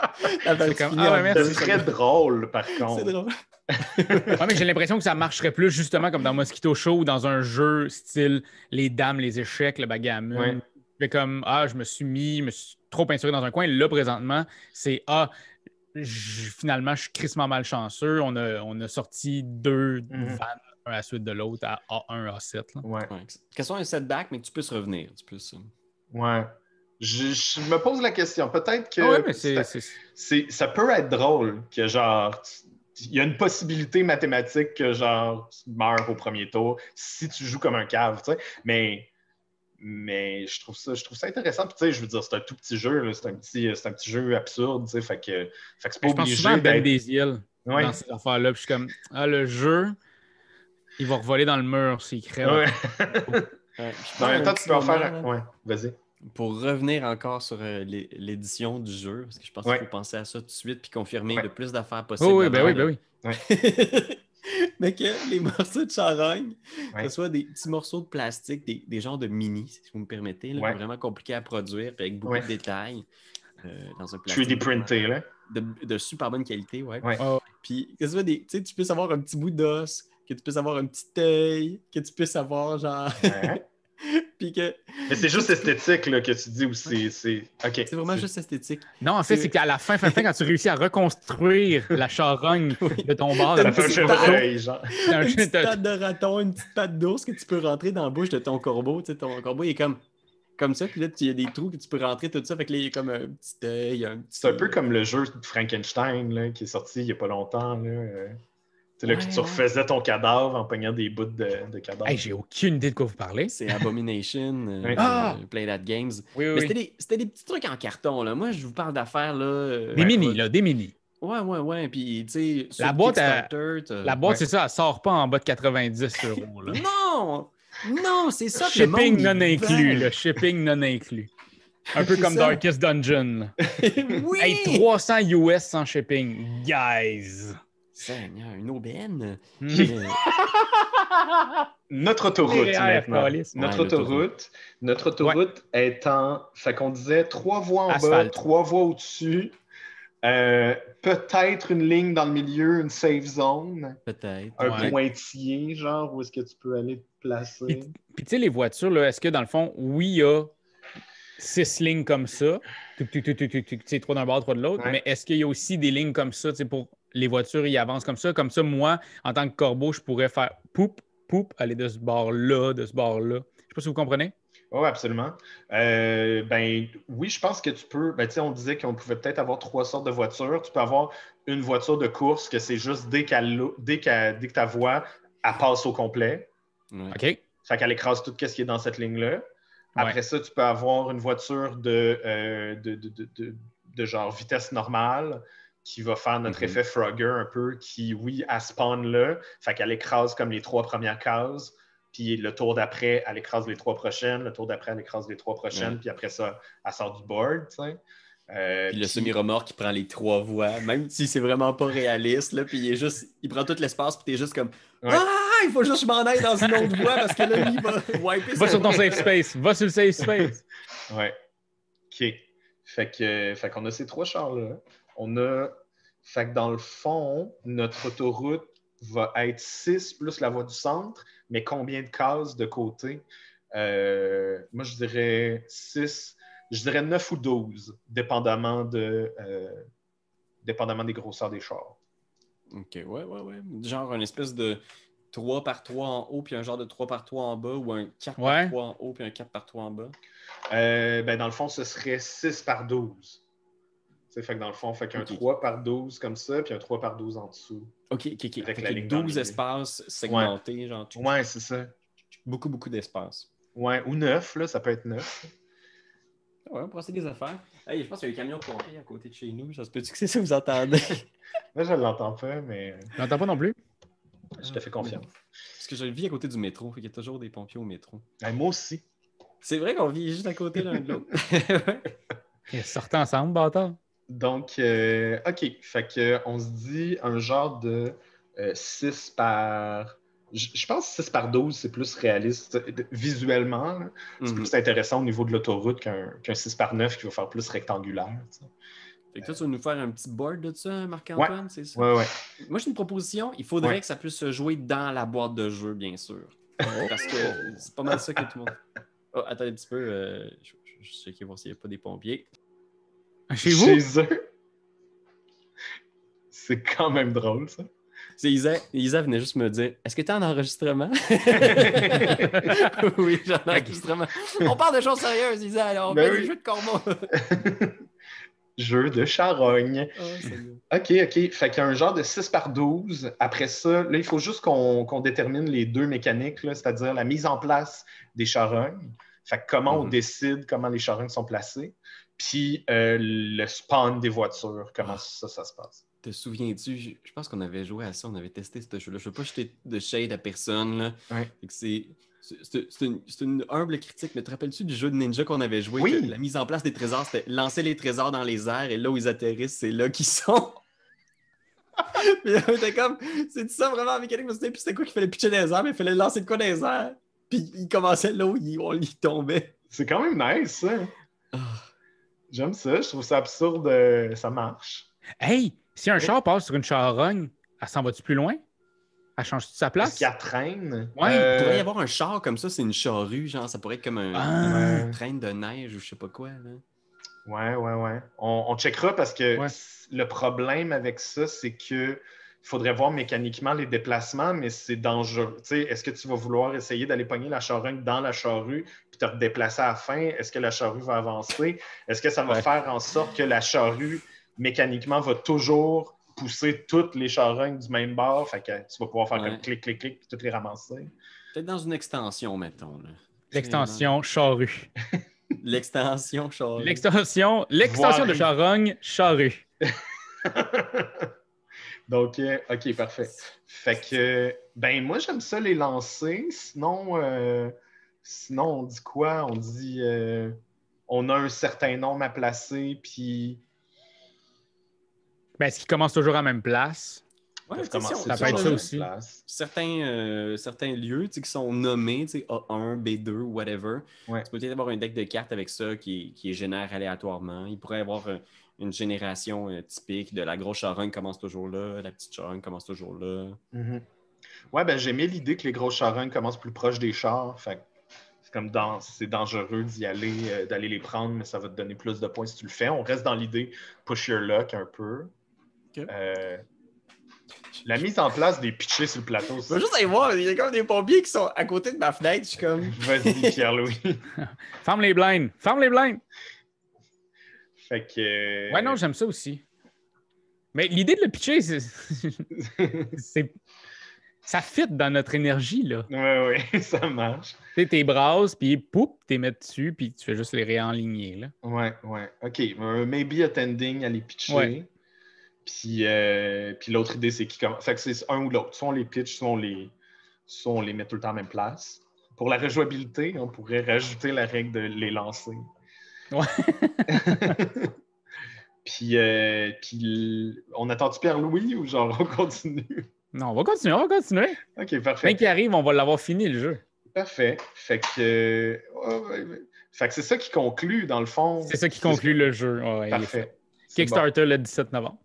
C'est très drôle, par contre. C'est drôle. Mais j'ai l'impression que ça marcherait plus justement comme dans Mosquito Show ou dans un jeu style les dames, les échecs, le backgammon. Comme, je me suis trop peinturé dans un coin. Là, présentement, c'est finalement, je suis crissement malchanceux. On a sorti 2 vannes, un à la suite de l'autre, à A1, A7. Qu'elle soit un setback, mais que tu puisses revenir. Ouais. Je me pose la question. Peut-être que ça peut être drôle que genre... Il y a une possibilité mathématique que genre tu meurs au premier tour si tu joues comme un cave, tu sais. Mais je trouve ça intéressant. Puis, tu sais, je veux dire, c'est un tout petit jeu. Là. C'est un petit jeu absurde. Tu sais, fait que c'est pas obligé. Je pense souvent à Ben des îles dans ces affaires-là. Puis je suis comme, le jeu, il va revoler dans le mur s'il crève. En même temps, tu peux en faire... vas-y. Pour revenir encore sur l'édition du jeu, parce que je pense qu'il faut penser à ça tout de suite puis confirmer le plus d'affaires possible. Oui. Mais que les morceaux de charogne, que ce soit des petits morceaux de plastique, des genres de mini, si vous me permettez, là, vraiment compliqués à produire, avec beaucoup de détails. Dans un plastique 3D printé, là. De super bonne qualité, Puis que ce soit tu puisses avoir un petit bout d'os, que tu puisses avoir un petit œil, que tu puisses avoir genre... Mais c'est juste esthétique là, que tu dis ou c'est... Okay. C'est vraiment juste esthétique. Non, en fait, c'est qu'à la fin, quand tu réussis à reconstruire la charogne de ton bar, une petite patte de raton, une petite patte d'ours que tu peux rentrer dans la bouche de ton corbeau. Tu sais, ton corbeau il est comme ça, puis là, il y a des trous que tu peux rentrer, tout ça. Fait que là, il y a comme un petit œil. C'est un peu comme le jeu de Frankenstein là, qui est sorti il n'y a pas longtemps. Là. C'est là que tu refaisais ton cadavre en pognant des bouts de cadavre. Hey, j'ai aucune idée de quoi vous parlez. C'est Abomination, Play That Games. Oui. Mais c'était des petits trucs en carton. Là. Moi, je vous parle d'affaires. Là, des mini. Ouais. Puis, tu sais, la boîte, c'est ça, elle sort pas en bas de 90 €. Là. Non, c'est ça. Shipping non inclus. Le shipping non inclus. Un peu comme Darkest Dungeon. Oui! Hey, 300 US sans shipping. Guys! Seigneur, une aubaine. Notre autoroute maintenant. Notre autoroute est en... Fait qu'on disait 3 voies en bas, 3 voies au-dessus. Peut-être une ligne dans le milieu, une safe zone. Peut-être. Un pointillé, genre, où est-ce que tu peux aller te placer. Puis tu sais, les voitures, là, est-ce que dans le fond, oui, il y a 6 lignes comme ça, trois d'un bord, trois de l'autre, mais est-ce qu'il y a aussi des lignes comme ça, pour les voitures, ils avancent comme ça? Comme ça, moi, en tant que corbeau, je pourrais faire poup, aller de ce bord-là, de ce bord-là. Je sais pas si vous comprenez. Oui, absolument. Oui, je pense que tu peux. On disait qu'on pouvait peut-être avoir 3 sortes de voitures. Tu peux avoir une voiture de course que c'est juste dès que ta voie, elle passe au complet. OK. Fait qu'elle écrase tout ce qui est dans cette ligne-là. Après ça, tu peux avoir une voiture de genre vitesse normale qui va faire notre effet Frogger un peu, qui, oui, elle spawn là. Fait qu'elle écrase comme les 3 premières cases. Puis le tour d'après, elle écrase les 3 prochaines. Le tour d'après, elle écrase les 3 prochaines. Puis après ça, elle sort du board. Puis le semi-remorque qui prend les 3 voies, même si c'est vraiment pas réaliste. Là, puis il prend tout l'espace. Puis t'es juste comme il faut juste que je m'en aille dans une autre voie parce que là, lui, il va wiper. Va sur ton safe space. Va sur le safe space. Ouais. OK. Fait qu'on a ces 3 chars-là. Fait que dans le fond, notre autoroute va être 6 plus la voie du centre, mais combien de cases de côté? Moi, je dirais 6, je dirais 9 ou 12, dépendamment des grosseurs des chars. OK, ouais. Genre une espèce de 3 par 3 en haut, puis un genre de 3 par 3 en bas, ou un 4 par 3 en haut, puis un 4 par 3 en bas? Dans le fond, ce serait 6 par 12. Fait que dans le fond, fait qu'un 3 par 12 comme ça, puis un 3 par 12 en dessous. OK. Avec la 12 espaces segmentés. Genre, ouais, c'est ça. Beaucoup d'espace. Ouais, ou 9, là, ça peut être 9. Ouais, on pourrait essayer des affaires. Hey, je pense qu'il y a un camion de pompiers à côté de chez nous. Ça se peut-tu que c'est ça que vous entendez? Moi, je ne l'entends pas, mais... Je l'entends pas non plus. Je te fais confiance. Parce que je vis à côté du métro, fait qu'il y a toujours des pompiers au métro. Moi aussi. C'est vrai qu'on vit juste à côté l'un de l'autre. Ils sortent ensemble, bâtard. Donc, OK. Fait qu'on se dit un genre de 6 par... Je pense que 6 par 12, c'est plus réaliste visuellement. C'est plus intéressant au niveau de l'autoroute qu'un 6 par 9 qui va faire plus rectangulaire. T'sais. Fait que toi, tu vas nous faire un petit board de ça, Marc-Antoine, c'est ça? Ouais. Moi, j'ai une proposition. Il faudrait que ça puisse se jouer dans la boîte de jeu, bien sûr. Parce que c'est pas mal ça que tout le monde... Oh, attendez un petit peu. Je sais qu'il voir s'il n'y a pas des pompiers. Chez vous? Chez eux? C'est quand même drôle, ça. C'est Isa venait juste me dire « Est-ce que tu es en enregistrement? » Oui, j'ai en enregistrement. On parle de choses sérieuses, Isa. Alors, on fait des jeux de corbeaux. Jeu de charogne. OK. Fait qu'il y a un genre de 6 par 12. Après ça, là, il faut juste qu'on détermine les 2 mécaniques, là, c'est-à-dire la mise en place des charognes. Fait que comment on décide comment les charognes sont placées. Puis le spawn des voitures, comment ça se passe. Te souviens-tu? Je pense qu'on avait joué à ça, on avait testé ce jeu-là. Je ne veux pas jeter de shade à personne. Là. Ouais. C'est une humble critique, mais te rappelles-tu du jeu de ninja qu'on avait joué? Oui. La mise en place des trésors, c'était lancer les trésors dans les airs et là où ils atterrissent, c'est là qu'ils sont. Puis on était comme, c'est ça vraiment la mécanique? Puis c'était quoi qu'il fallait pitcher dans les airs, mais il fallait lancer de quoi dans les airs? Puis il commençait là où on y tombait. C'est quand même nice, ça. J'aime ça, je trouve ça absurde. Ça marche. Hey! Si un char passe sur une charogne, elle s'en va-tu plus loin? Elle change-tu sa place? Est-ce qu'elle traîne? Ouais, il pourrait y avoir un char comme ça, c'est une charrue, genre, ça pourrait être comme un train de neige ou je sais pas quoi. Là. Ouais. On checkera parce que le problème avec ça, c'est que il faudrait voir mécaniquement les déplacements, mais c'est dangereux. T'sais, est-ce que tu vas vouloir essayer d'aller pogner la charogne dans la charrue puis te redéplacer à la fin? Est-ce que la charrue va avancer? Est-ce que ça va faire en sorte que la charrue, mécaniquement, va toujours pousser toutes les charognes du même bord? Fait que tu vas pouvoir faire comme clic, puis toutes les ramasser. Peut-être dans une extension, mettons. Là. L'extension charrue. L'extension charrue. L'extension de charogne charrue. Donc, OK, parfait. Fait que, moi, j'aime ça les lancer. Sinon, on dit quoi? On dit, on a un certain nombre à placer, puis... Est-ce qu'ils commencent toujours à la même place? Ouais, ça peut être ça aussi. Certains lieux qui sont nommés A1, B2, whatever. Ouais. Tu peux peut-être avoir un deck de cartes avec ça qui génère aléatoirement. Il pourrait y avoir une génération typique de la grosse charogne commence toujours là, la petite charogne commence toujours là. Mm-hmm. Ouais, ben j'aimais l'idée que les grosses charognes commencent plus proches des chars. Fait c'est comme c'est dangereux d'y aller, d'aller les prendre, mais ça va te donner plus de points si tu le fais. On reste dans l'idée push your luck un peu. Okay. La mise en place des pitchés sur le plateau. Je veux juste aller voir, il y a comme des pompiers qui sont à côté de ma fenêtre. Je suis comme. Vas-y, Pierre-Louis. Ferme les blindes! Ferme les blindes! Fait que. Ouais, non, j'aime ça aussi. Mais l'idée de le pitcher, ça fit dans notre énergie, là. Oui, ça marche. Tu sais, t'es brasses, puis poup, t'es mets dessus, puis tu fais juste les réaligner, là. Ouais. OK. Maybe attending à les pitcher. Ouais. Puis l'autre idée, c'est qu'ils commencent. Fait que c'est un ou l'autre. Soit on les pitch, soit on les met tout le temps à la même place. Pour la rejouabilité, on pourrait rajouter la règle de les lancer. Ouais. Puis on attend-tu Pierre-Louis ou genre on continue? Non, on va continuer. OK, parfait. Quand il arrive, on va l'avoir fini, le jeu. Parfait. Fait que c'est ça qui conclut, dans le fond. C'est ça qui conclut le jeu. Ouais, parfait. Kickstarter le 17 novembre.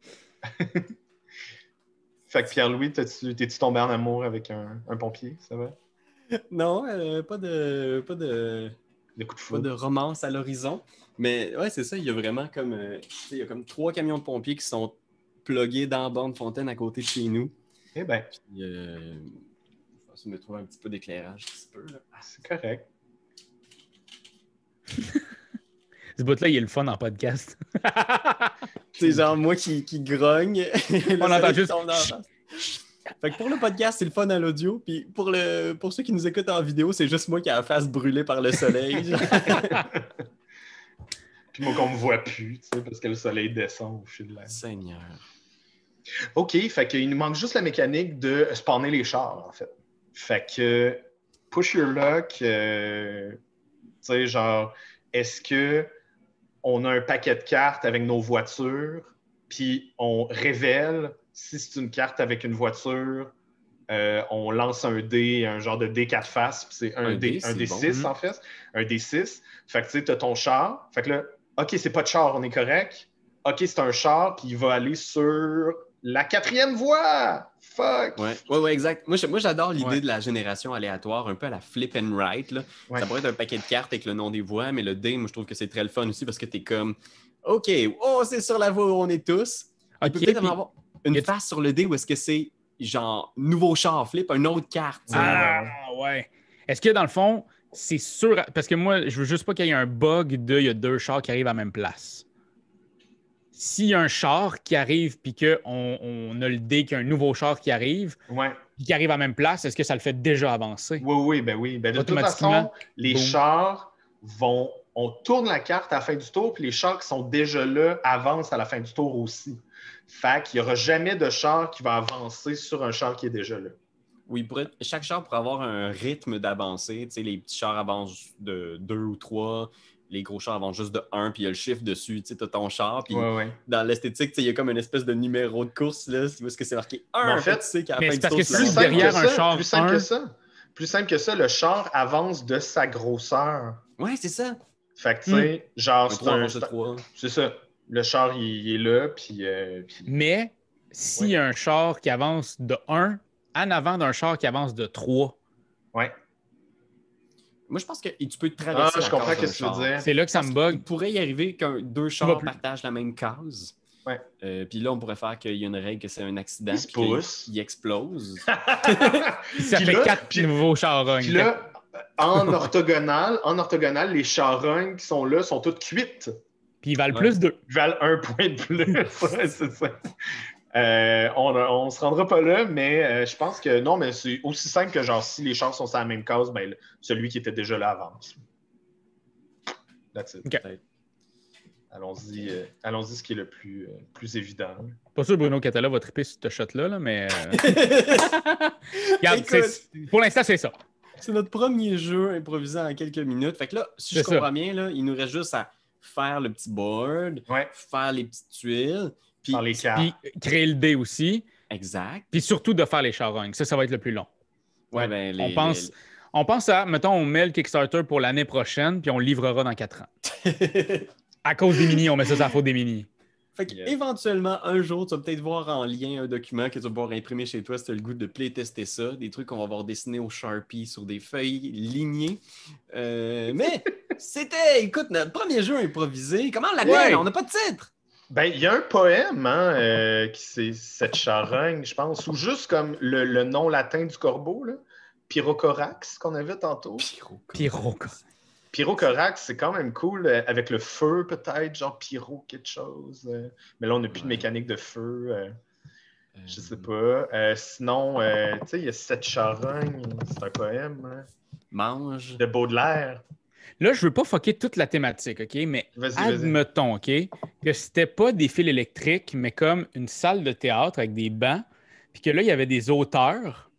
Fait que Pierre-Louis, t'es-tu tombé en amour avec un pompier, ça va? Non, pas de coup de foudre. Pas de romance à l'horizon. Mais ouais, c'est ça, il y a vraiment comme il y a comme 3 camions de pompiers qui sont plugués dans la borne fontaine à côté de chez nous. Eh bien. Puis je vais me trouver un petit peu d'éclairage un petit peu. Là. C'est correct. Ce bout-là, il est le fun en podcast. C'est genre moi qui grogne. On entend juste. Fait que pour le podcast, c'est le fun à l'audio. Puis pour ceux qui nous écoutent en vidéo, c'est juste moi qui a la face brûlée par le soleil. Puis moi qu'on me voit plus, tu sais, parce que le soleil descend au fil de la... Seigneur. OK, fait qu'il nous manque juste la mécanique de spawner les chars, en fait. Fait que push your luck, tu sais, genre, est-ce que on a un paquet de cartes avec nos voitures, puis on révèle si c'est une carte avec une voiture, on lance un dé, un genre de dé 4 faces, puis c'est un dé 6 en fait, un dé 6. Fait que tu sais, t'as ton char. Fait que là, OK, c'est pas de char, on est correct. OK, c'est un char, puis il va aller sur la 4e voie. Fuck! Ouais, exact. Moi j'adore l'idée de la génération aléatoire, un peu à la flip and write. Là. Ouais. Ça pourrait être un paquet de cartes avec le nom des voies, mais le dé, moi, je trouve que c'est très le fun aussi parce que t'es comme, OK, c'est sur la voie où on est tous. Il peut peut-être avoir une face sur le dé où est-ce que c'est genre nouveau char, flip, une autre carte. Ouais. Est-ce que dans le fond, c'est sûr... Parce que moi, je veux juste pas qu'il y ait un bug il y a 2 chars qui arrivent à la même place. S'il y a un char qui arrive puis qu'on a le dé qu'il y a un nouveau char qui arrive, qui arrive à la même place, est-ce que ça le fait déjà avancer? Oui. Ben, de toute façon, les chars vont... On tourne la carte à la fin du tour, puis les chars qui sont déjà là avancent à la fin du tour aussi. Fait qu'il n'y aura jamais de char qui va avancer sur un char qui est déjà là. Oui, chaque char pourrait avoir un rythme d'avancée. Tu sais, les petits chars avancent de 2 ou 3, les gros chars avancent juste de 1, puis il y a le chiffre dessus. Tu sais, as ton char, puis dans l'esthétique, il y a comme une espèce de numéro de course, là, où est-ce que c'est marqué 1, en fait, tu sais qu'à la mais fin c'est du parce tour, que plus derrière un char plus simple que ça. Plus simple que ça, le char avance de sa grosseur. Ouais, c'est ça. Fait que, tu sais, genre, c'est ça. Le char, il est là, puis... Mais, s'il y a un char qui avance de 1 en avant d'un char qui avance de 3... Ouais. Moi, je pense que tu peux traverser je comprends ce que tu veux dire. C'est là que ça me bug. Il pourrait y arriver que 2 chars partagent la même case. Ouais. Puis là, on pourrait faire qu'il y a une règle que c'est un accident. Il explose. Ça fait 4 nouveaux charognes. Puis là, en orthogonale, les charognes qui sont là sont toutes cuites. Puis ils valent plus 2. Ils valent 1 point de plus. C'est ça. On se rendra pas là, mais je pense que non, mais c'est aussi simple que genre si les chars sont sur la même case, ben, celui qui était déjà là avance. That's it. Okay. Allons-y, ce qui est le plus évident. Pas sûr Bruno Catala va triper sur ce shot-là, mais... Regarde, pour l'instant, c'est ça. C'est notre premier jeu improvisé en quelques minutes. Fait que là, si je comprends bien, là, il nous reste juste à faire le petit board, faire les petites tuiles, puis créer le dé aussi. Exact. Puis surtout de faire les charognes. Ça va être le plus long. Ouais, ben, on pense à, mettons, on met le Kickstarter pour l'année prochaine, puis on le livrera dans 4 ans. À cause des mini, on met ça sur la faute des mini. Fait qu'éventuellement, un jour, tu vas peut-être voir en lien un document que tu vas pouvoir imprimer chez toi si tu as le goût de playtester ça. Des trucs qu'on va voir dessinés au Sharpie sur des feuilles lignées. Mais écoute, notre premier jeu improvisé. Comment on l'appelle? On n'a pas de titre. Ben, il y a un poème, qui c'est cette charogne, je pense, ou juste comme le nom latin du corbeau, là. Pyrocorax, qu'on avait tantôt. Pyrocorax, c'est quand même cool, avec le feu peut-être, genre pyro quelque chose. Mais là, on n'a plus de mécanique de feu. Je sais pas. Sinon, tu sais, il y a cette charogne, c'est un poème. Hein? Mange. De Baudelaire. Là, je veux pas fucker toute la thématique, OK? Mais admettons, OK, que c'était pas des fils électriques, mais comme une salle de théâtre avec des bancs, puis que là, il y avait des auteurs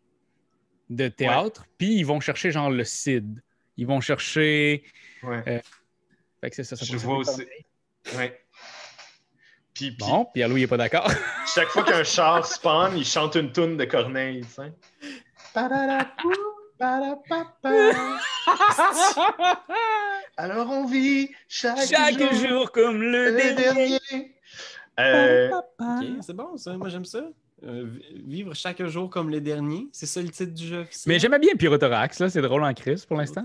de théâtre, puis ils vont chercher genre le CID. Ils vont chercher... Ouais. Fait que c'est ça. Je vois aussi. Ouais. Puis, bon, Pierre-Louis n'est pas d'accord. Chaque fois qu'un char spawn, il chante une toune de Corneille, tu sais. Alors on vit chaque jour comme le dernier. Ok, c'est bon ça, moi j'aime ça. Vivre chaque jour comme le dernier, c'est ça le titre du jeu officiel. Mais j'aimais bien Pyrothorax, là, c'est drôle en crise pour l'instant.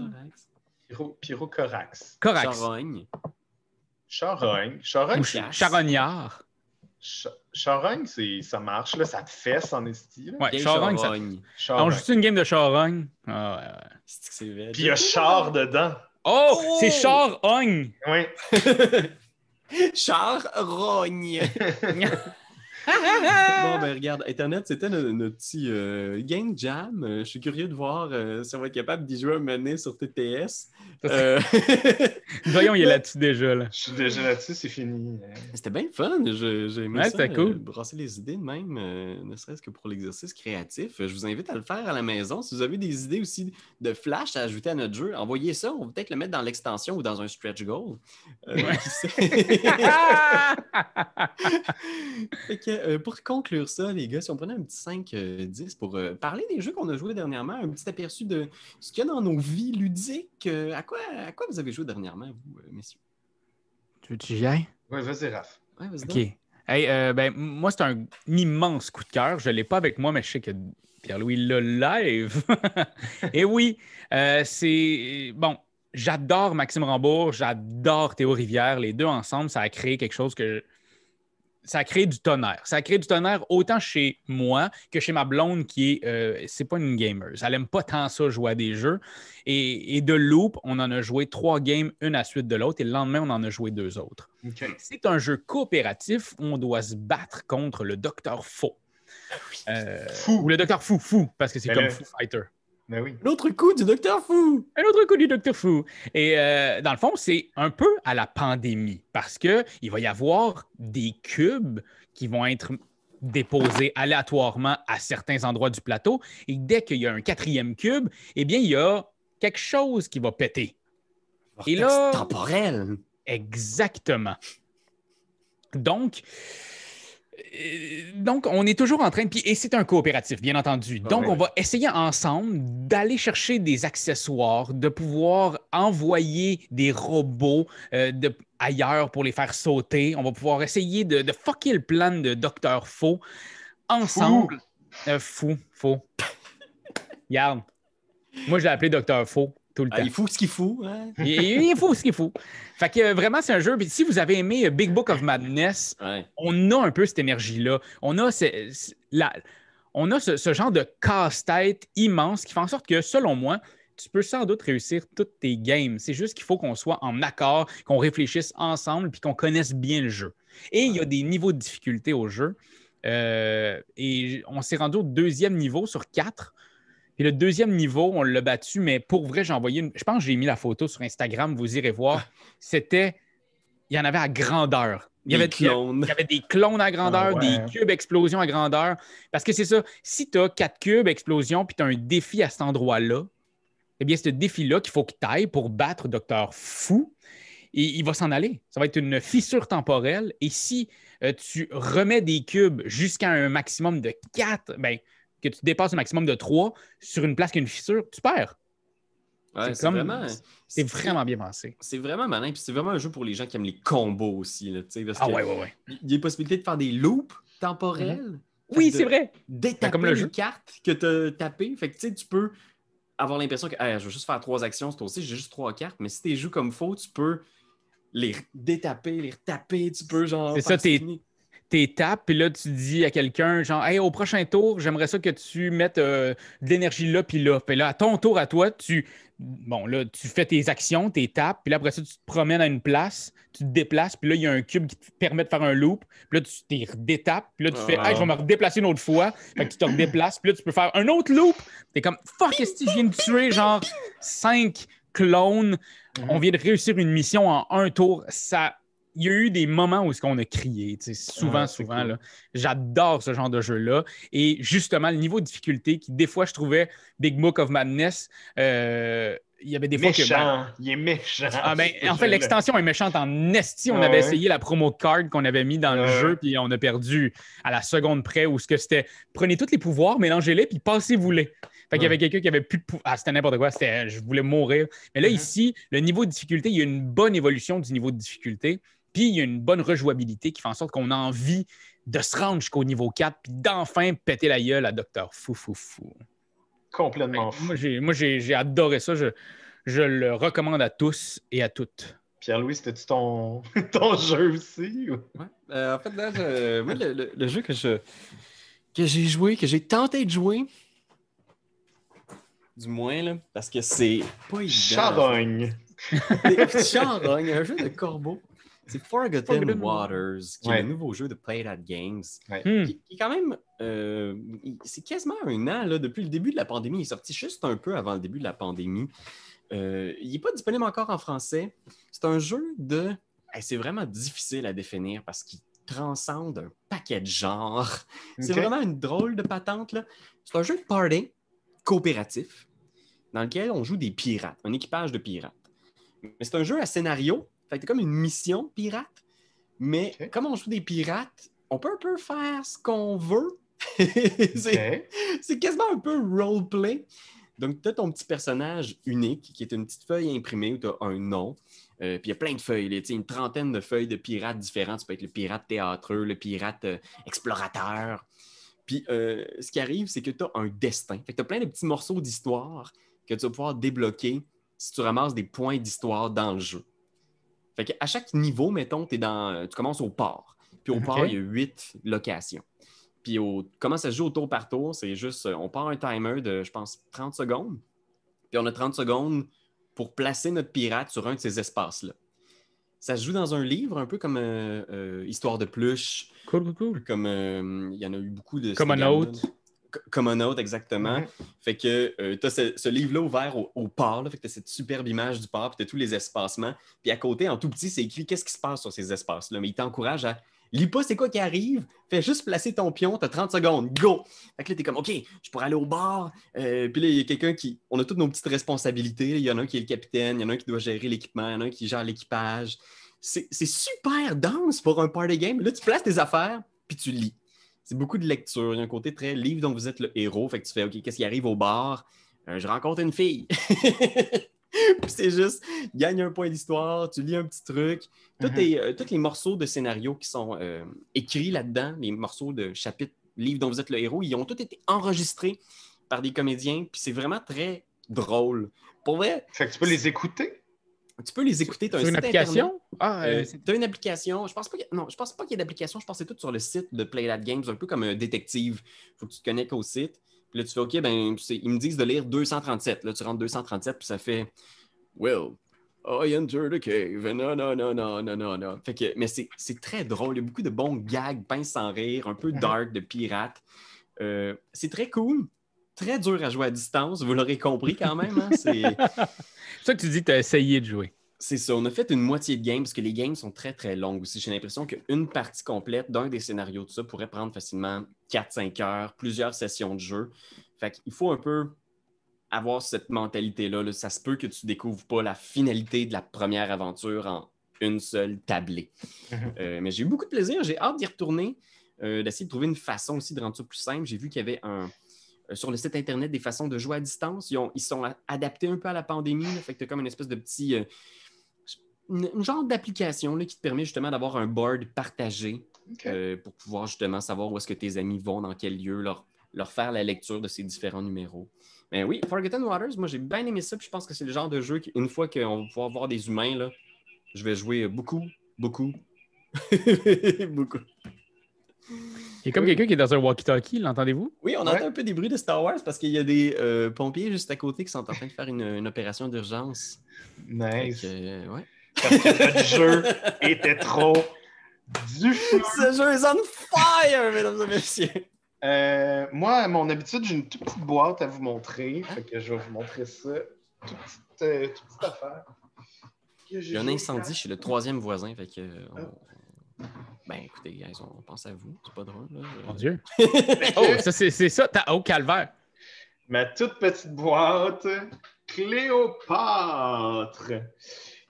Pyrocorax. Charogne. Ou charognard. Charogne, ça marche, là, ça te fesse en esti. Là. Ouais, charogne. On joue une game de charogne. Ah, ouais. Puis il y a char dedans. Oh! C'est charogne! Oui. Charogne! Bon, ben regarde, Internet, c'était notre petit game jam. Je suis curieux de voir si on va être capable d'y jouer un moment donné sur TTS. Voyons, il est là-dessus déjà. Là. Je suis déjà là-dessus, c'est fini. C'était bien fun. J'ai aimé ça, cool. brasser les idées de même, ne serait-ce que pour l'exercice créatif. Je vous invite à le faire à la maison. Si vous avez des idées aussi de flash à ajouter à notre jeu, envoyez ça. On va peut-être le mettre dans l'extension ou dans un stretch goal. Qui sait? Fait que, pour conclure ça, les gars, si on prenait un petit 5-10 pour parler des jeux qu'on a joués dernièrement, un petit aperçu de ce qu'il y a dans nos vies ludiques, à quoi vous avez joué dernièrement, vous, messieurs? Tu veux que j'y aille? Oui, vas-y, Raph. Ouais, vas-y. OK. Hey, ben, moi, c'est un immense coup de cœur. Je ne l'ai pas avec moi, mais je sais que Pierre-Louis l'a live. Et oui, c'est... Bon, j'adore Maxime Rambourg, j'adore Théo Rivière. Les deux ensemble, ça a créé quelque chose que... Ça a créé du tonnerre. Ça a créé du tonnerre autant chez moi que chez ma blonde qui est... c'est pas une gamer. Elle aime pas tant ça jouer à des jeux. Et de Loop, on en a joué 3 games, une à la suite de l'autre. Et le lendemain, on en a joué 2 autres. Okay. C'est un jeu coopératif où on doit se battre contre le Docteur Faux. Fou. Ou le Docteur Fou, parce que c'est comme Foo Fighter. Ben oui. L'autre coup du Docteur Fou! Un autre coup du Docteur Fou. Et dans le fond, c'est un peu à la pandémie parce qu'il va y avoir des cubes qui vont être déposés aléatoirement à certains endroits du plateau. Et dès qu'il y a un 4e cube, eh bien, il y a quelque chose qui va péter. Vortex et là, temporel. Exactement. Donc, on est toujours en train de... Et c'est un coopératif, bien entendu. Donc, on va essayer ensemble d'aller chercher des accessoires, de pouvoir envoyer des robots ailleurs pour les faire sauter. On va pouvoir essayer de fucker le plan de Docteur Faux ensemble. Fou. Regarde. Moi, je l'ai appelé Docteur Faux tout le temps. Il fout ce qu'il fout. Hein? Il faut ce qu'il faut. Fait que vraiment, c'est un jeu. Puis si vous avez aimé Big Book of Madness, on a un peu cette énergie-là. On a ce genre de casse-tête immense qui fait en sorte que, selon moi, tu peux sans doute réussir toutes tes games. C'est juste qu'il faut qu'on soit en accord, qu'on réfléchisse ensemble puis qu'on connaisse bien le jeu. Et il y a des niveaux de difficulté au jeu. Et on s'est rendu au 2e niveau sur 4. Et le 2e niveau, on l'a battu, mais pour vrai, j'ai envoyé je pense que j'ai mis la photo sur Instagram, vous irez voir. Il y en avait à grandeur. Il y avait des clones à grandeur, des cubes explosions à grandeur. Parce que c'est ça, si tu as 4 cubes explosions puis tu as un défi à cet endroit-là, eh bien, c'est ce défi-là qu'il faut que tu ailles pour battre Docteur Fou. il va s'en aller. Ça va être une fissure temporelle. Et si tu remets des cubes jusqu'à un maximum de 4, ben, que tu dépasses un maximum de 3 sur une place qui a une fissure, tu perds. Ouais, c'est vraiment bien pensé. C'est vraiment malin. Puis c'est vraiment un jeu pour les gens qui aiment les combos aussi. Là, parce que ouais. Il y a possibilité de faire des loops temporels. Oui, c'est vrai. D'étaper comme les cartes que tu as tapées. Fait que tu peux avoir l'impression que je vais juste faire 3 actions, c'est aussi, j'ai juste 3 cartes. Mais si tu joues comme faut, tu peux les détaper, les retaper. Tu peux genre. C'est ça, t'étapes, puis là, tu dis à quelqu'un, genre, hey, au prochain tour, j'aimerais ça que tu mettes de l'énergie là, puis là. Puis là, à ton tour, à toi, tu fais tes actions, t'étapes, puis là, après ça, tu te promènes à une place, tu te déplaces, puis là, il y a un cube qui te permet de faire un loop, puis là, tu t'es redétapes, puis là, tu fais, hey, je vais me redéplacer une autre fois, fait que tu te redéplaces, puis là, tu peux faire un autre loop. T'es comme, fuck, est-ce que je viens de tuer, genre, 5 clones, on vient de réussir une mission en un tour, ça. Il y a eu des moments où on a crié, souvent. Cool. Là. J'adore ce genre de jeu-là. Et justement, le niveau de difficulté qui, des fois, je trouvais Big Book of Madness, il y avait des fois que... Il est méchant. En fait, l'extension est méchante en esti. On avait essayé la promo card qu'on avait mis dans le jeu, puis on a perdu à la seconde près où c'était prenez tous les pouvoirs, mélangez-les, puis passez-vous-les. Fait qu'il y avait quelqu'un qui avait plus de pouvoir. C'était n'importe quoi. Je voulais mourir. Mais là, ici, le niveau de difficulté, il y a une bonne évolution du niveau de difficulté. Puis il y a une bonne rejouabilité qui fait en sorte qu'on a envie de se rendre jusqu'au niveau 4 puis d'enfin péter la gueule à Dr. Fou. Complètement fou. Moi, j'ai adoré ça. Je le recommande à tous et à toutes. Pierre-Louis, c'était-tu ton jeu aussi? Ou? Ouais. En fait, là, moi, le jeu que j'ai joué, que j'ai tenté de jouer, du moins, là, parce que c'est pas évident. Charogne! Charogne, un jeu de corbeau. C'est Forgotten Waters, qui est le nouveau jeu de Playdead Games, qui est quand même... c'est quasiment un an, là, depuis le début de la pandémie. Il est sorti juste un peu avant le début de la pandémie. Il n'est pas disponible encore en français. C'est un jeu de... c'est vraiment difficile à définir parce qu'il transcende un paquet de genres. C'est vraiment une drôle de patente, là. C'est un jeu de party coopératif dans lequel on joue des pirates, un équipage de pirates. Mais c'est un jeu à scénario. Fait que c'est comme une mission pirate, mais comme on joue des pirates, on peut un peu faire ce qu'on veut. C'est quasiment un peu roleplay. Donc, tu as ton petit personnage unique qui est une petite feuille imprimée où tu as un nom. Puis il y a plein de feuilles, là, une trentaine de feuilles de pirates différents. Tu peux être le pirate théâtreux, le pirate explorateur. Puis ce qui arrive, c'est que tu as un destin. Fait que tu as plein de petits morceaux d'histoire que tu vas pouvoir débloquer si tu ramasses des points d'histoire dans le jeu. Fait qu'à chaque niveau, mettons, tu commences au port. Puis au port, il y a 8 locations. Puis comment ça se joue au tour par tour? C'est juste, on part un timer de, je pense, 30 secondes. Puis on a 30 secondes pour placer notre pirate sur un de ces espaces-là. Ça se joue dans un livre, un peu comme Histoire de pluche. Cool. Comme il y en a eu beaucoup de... Comme un autre. Comme un autre, exactement. Fait que tu as ce livre-là ouvert au port. Là, fait que tu as cette superbe image du port, puis tu as tous les espacements. Puis à côté, en tout petit, c'est écrit qu'est-ce qui se passe sur ces espaces-là. Mais il t'encourage à... Lis pas c'est quoi qui arrive, fais juste placer ton pion, tu as 30 secondes, go! Fait que là, tu es comme, OK, je pourrais aller au bar. Puis là, il y a quelqu'un qui... On a toutes nos petites responsabilités. Il y en a un qui est le capitaine, il y en a un qui doit gérer l'équipement, il y en a un qui gère l'équipage. C'est super dense pour un party game. Là, tu places tes affaires, puis tu lis. C'est beaucoup de lecture. Il y a un côté très livre dont vous êtes le héros. Fait que tu fais, OK, qu'est-ce qui arrive au bar? Je rencontre une fille. Puis c'est juste, gagne un point d'histoire, tu lis un petit truc. Tous les morceaux de scénario qui sont écrits là-dedans, les morceaux de chapitres, livre dont vous êtes le héros, ils ont tous été enregistrés par des comédiens. Puis c'est vraiment très drôle. Pour vrai. Fait que tu peux les écouter? Tu peux les écouter. Tu as une application? Tu as une application. Je pense pas qu'il y ait d'application. Je pense que c'est tout sur le site de Playdead Games, un peu comme un détective. Il faut que tu te connectes au site. Puis là, tu fais OK, ils me disent de lire 237. Là, tu rentres 237, puis ça fait Well, I enter the cave. Non. Fait que, mais c'est très drôle. Il y a beaucoup de bons gags, pince sans rire, un peu dark de pirates. C'est très cool. Très dur à jouer à distance, vous l'aurez compris quand même. Hein? C'est ça que tu dis que tu as essayé de jouer. C'est ça. On a fait une moitié de game parce que les games sont très, très longues aussi. J'ai l'impression qu'une partie complète d'un des scénarios de ça pourrait prendre facilement 4-5 heures, plusieurs sessions de jeu. Fait qu'il faut un peu avoir cette mentalité-là. Là. Ça se peut que tu ne découvres pas la finalité de la première aventure en une seule tablée. Mais j'ai eu beaucoup de plaisir. J'ai hâte d'y retourner, d'essayer de trouver une façon aussi de rendre ça plus simple. J'ai vu qu'il y avait sur le site Internet des façons de jouer à distance. Ils sont adaptés un peu à la pandémie. Là, fait que tu as comme une espèce de petit... une genre d'application là, qui te permet justement d'avoir un board partagé pour pouvoir justement savoir où est-ce que tes amis vont, dans quel lieu, leur faire la lecture de ces différents numéros. Mais oui, Forgotten Waters, moi j'ai bien aimé ça, puis je pense que c'est le genre de jeu qu'une fois qu'on va pouvoir voir des humains, là, je vais jouer beaucoup. Beaucoup. Il y a comme quelqu'un qui est dans un walkie-talkie, l'entendez-vous? Oui, on entend un peu des bruits de Star Wars parce qu'il y a des pompiers juste à côté qui sont en train de faire une opération d'urgence. Nice. Ouais. Parce que notre jeu était trop du feu. Ce jeu est on fire, mesdames et messieurs. Moi, à mon habitude, j'ai une toute petite boîte à vous montrer. Fait que je vais vous montrer ça. Toute petite affaire. Il y a un incendie chez le 3e voisin. Fait que, ben, écoutez, guys, on pense à vous. C'est pas drôle. Là. Mon Dieu. Oh, ça, c'est ça. Oh, calvaire. Ma toute petite boîte Cléopâtre,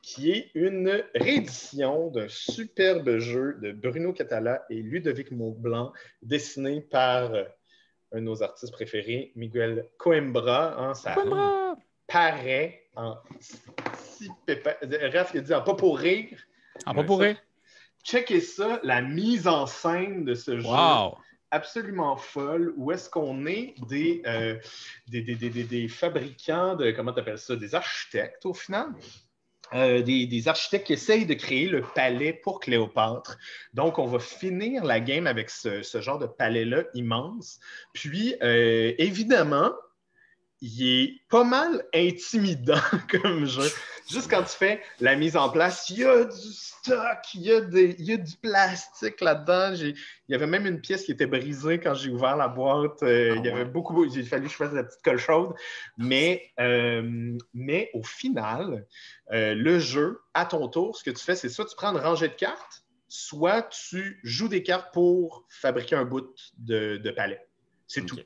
qui est une réédition d'un superbe jeu de Bruno Catala et Ludovic Maublanc, dessiné par un de nos artistes préférés, Miguel Coimbra. Hein, ça paraît en si pépin. Raph, il a dit en pas pour rire. En pas pour rire. Checkez ça, la mise en scène de ce jeu. Absolument folle. Où est-ce qu'on est des fabricants de, comment tu appelles ça, des architectes au final? Des architectes qui essayent de créer le palais pour Cléopâtre. Donc, on va finir la game avec ce genre de palais-là immense. Puis, évidemment, il est pas mal intimidant comme jeu. Juste quand tu fais la mise en place, il y a du stock, il y a du plastique là-dedans. Il y avait même une pièce qui était brisée quand j'ai ouvert la boîte. Il y avait beaucoup... Il a fallu que je fasse la petite colle chaude. Mais au final, le jeu, à ton tour, ce que tu fais, c'est soit tu prends une rangée de cartes, soit tu joues des cartes pour fabriquer un bout de palais. C'est tout.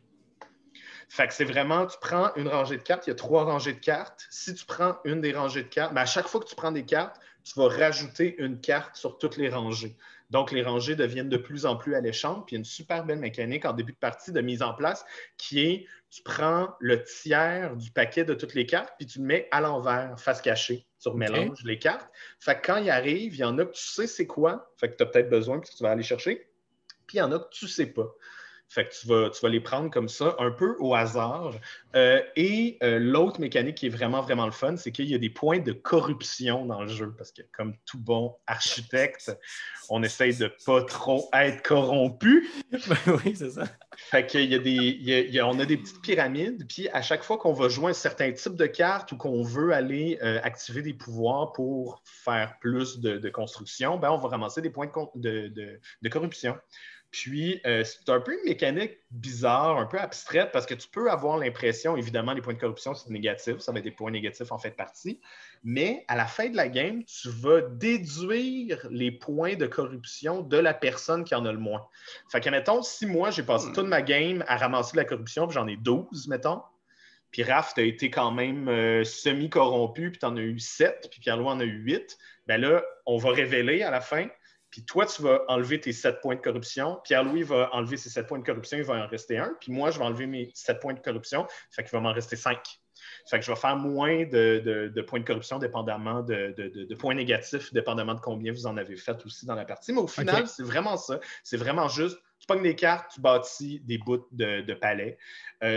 Fait que c'est vraiment, tu prends une rangée de cartes, il y a 3 rangées de cartes. Si tu prends une des rangées de cartes, à chaque fois que tu prends des cartes, tu vas rajouter une carte sur toutes les rangées. Donc, les rangées deviennent de plus en plus alléchantes. Puis, il y a une super belle mécanique en début de partie de mise en place qui est, tu prends le tiers du paquet de toutes les cartes, puis tu le mets à l'envers, face cachée. Tu remélanges les cartes. Fait que quand il arrive, il y en a que tu sais c'est quoi. Fait que tu as peut-être besoin que tu vas aller chercher. Puis, il y en a que tu ne sais pas. Fait que tu vas les prendre comme ça, un peu au hasard. L'autre mécanique qui est vraiment, vraiment le fun, c'est qu'il y a des points de corruption dans le jeu. Parce que comme tout bon architecte, on essaye de pas trop être corrompu. Oui, c'est ça. Fait qu'il on a des petites pyramides, puis à chaque fois qu'on va jouer un certain type de carte ou qu'on veut aller activer des pouvoirs pour faire plus de construction, ben on va ramasser des points de corruption. Puis, c'est un peu une mécanique bizarre, un peu abstraite, parce que tu peux avoir l'impression, évidemment, les points de corruption, c'est négatif, ça va être des points négatifs en fait partie, mais à la fin de la game, tu vas déduire les points de corruption de la personne qui en a le moins. Fait que, mettons, si moi, j'ai passé toute ma game à ramasser de la corruption, puis j'en ai 12, mettons, puis Raph, tu as été quand même semi-corrompu, puis tu en as eu 7, puis Pierre-Louis en a eu 8, bien là, on va révéler à la fin. Puis toi, tu vas enlever tes 7 points de corruption. Pierre-Louis va enlever ses 7 points de corruption, il va en rester 1. Puis moi, je vais enlever mes 7 points de corruption, fait qu'il va m'en rester 5. Fait que je vais faire moins de points de corruption dépendamment de points négatifs, dépendamment de combien vous en avez fait aussi dans la partie. Mais au final, c'est vraiment ça. C'est vraiment juste, tu pognes des cartes, tu bâtis des bouts de palais.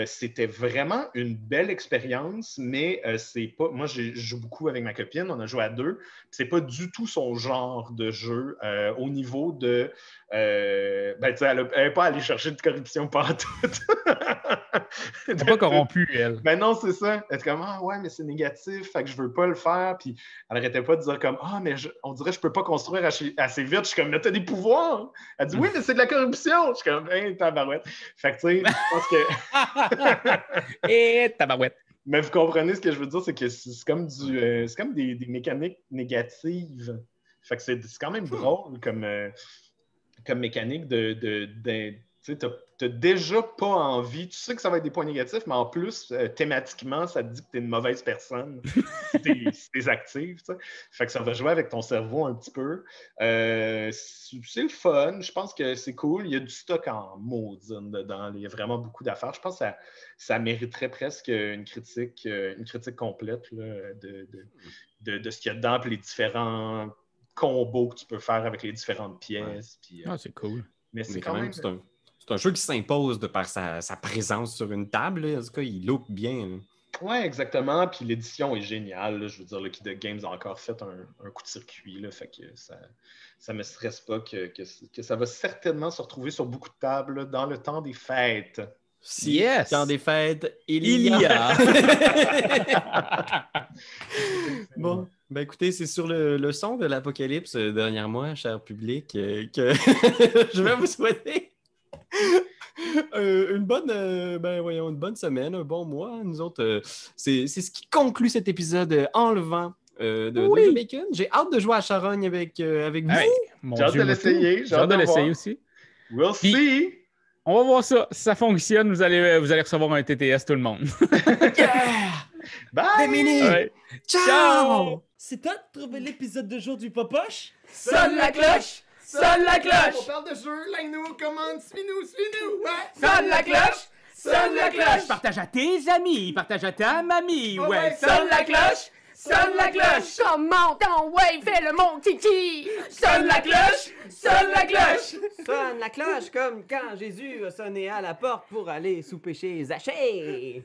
C'était vraiment une belle expérience, mais c'est pas... Moi, je joue beaucoup avec ma copine, on a joué à 2. C'est pas du tout son genre de jeu au niveau de... ben, tu sais, elle n'est pas allée chercher de corruption partout. Elle n'est pas corrompue, elle. Ben non, c'est ça. Elle est comme, ah ouais, mais c'est négatif, fait que je veux pas le faire. Puis elle arrêtait pas de dire comme, ah, mais on dirait que je peux pas construire assez vite. Je suis comme, mais t'as des pouvoirs. Elle dit, oui, mais c'est de la corruption. Je suis comme, hey, tabarouette. Fait que, tu sais, je pense que. Et tabarouette. Mais vous comprenez ce que je veux dire, c'est que c'est comme des mécaniques négatives. Fait que c'est quand même drôle comme mécanique Tu n'as déjà pas envie. Tu sais que ça va être des points négatifs, mais en plus, thématiquement, ça te dit que tu es une mauvaise personne si tu es active. T'sais. Fait que ça va jouer avec ton cerveau un petit peu. C'est le fun. Je pense que c'est cool. Il y a du stock en maudine dedans. Il y a vraiment beaucoup d'affaires. Je pense que ça mériterait presque une critique complète là, de ce qu'il y a dedans, puis les différents combos que tu peux faire avec les différentes pièces. Puis, c'est cool. Mais c'est quand même... C'est un jeu qui s'impose de par sa présence sur une table. Là. En tout cas, il look bien. Oui, exactement. Puis l'édition est géniale. Là. Je veux dire, le Kid Games a encore fait un coup de circuit. Là. Fait que ça ne me stresse pas que ça va certainement se retrouver sur beaucoup de tables là, dans le temps des fêtes. Yes! Temps des fêtes, il y a. Bon, ben écoutez, c'est sur le son de l'apocalypse dernièrement, cher public, que je vais vous souhaiter une bonne semaine, un bon mois. Nous autres, c'est ce qui conclut cet épisode enlevant de The Bacon. J'ai hâte de jouer à Charogne avec vous. Hey, j'ai hâte de l'essayer. J'ai hâte de l'essayer aussi. We'll see. On va voir ça. Si ça fonctionne, vous allez recevoir un TTS tout le monde. Yeah! Bye! Mini! Ouais. Ciao! C'est toi de trouver l'épisode de jour du Popoche? Sonne la cloche! Sonne la cloche! On parle de jeu, like-nous, commande, suis-nous, ouais! Sonne la cloche! Sonne la cloche! Partage à tes amis, partage à ta mamie, ouais! Sonne la cloche! Sonne la cloche! Comment ton wave fait le mon titi? Sonne la cloche! Sonne la cloche! Sonne la cloche comme quand Jésus a sonné à la porte pour aller souper chez Zachée.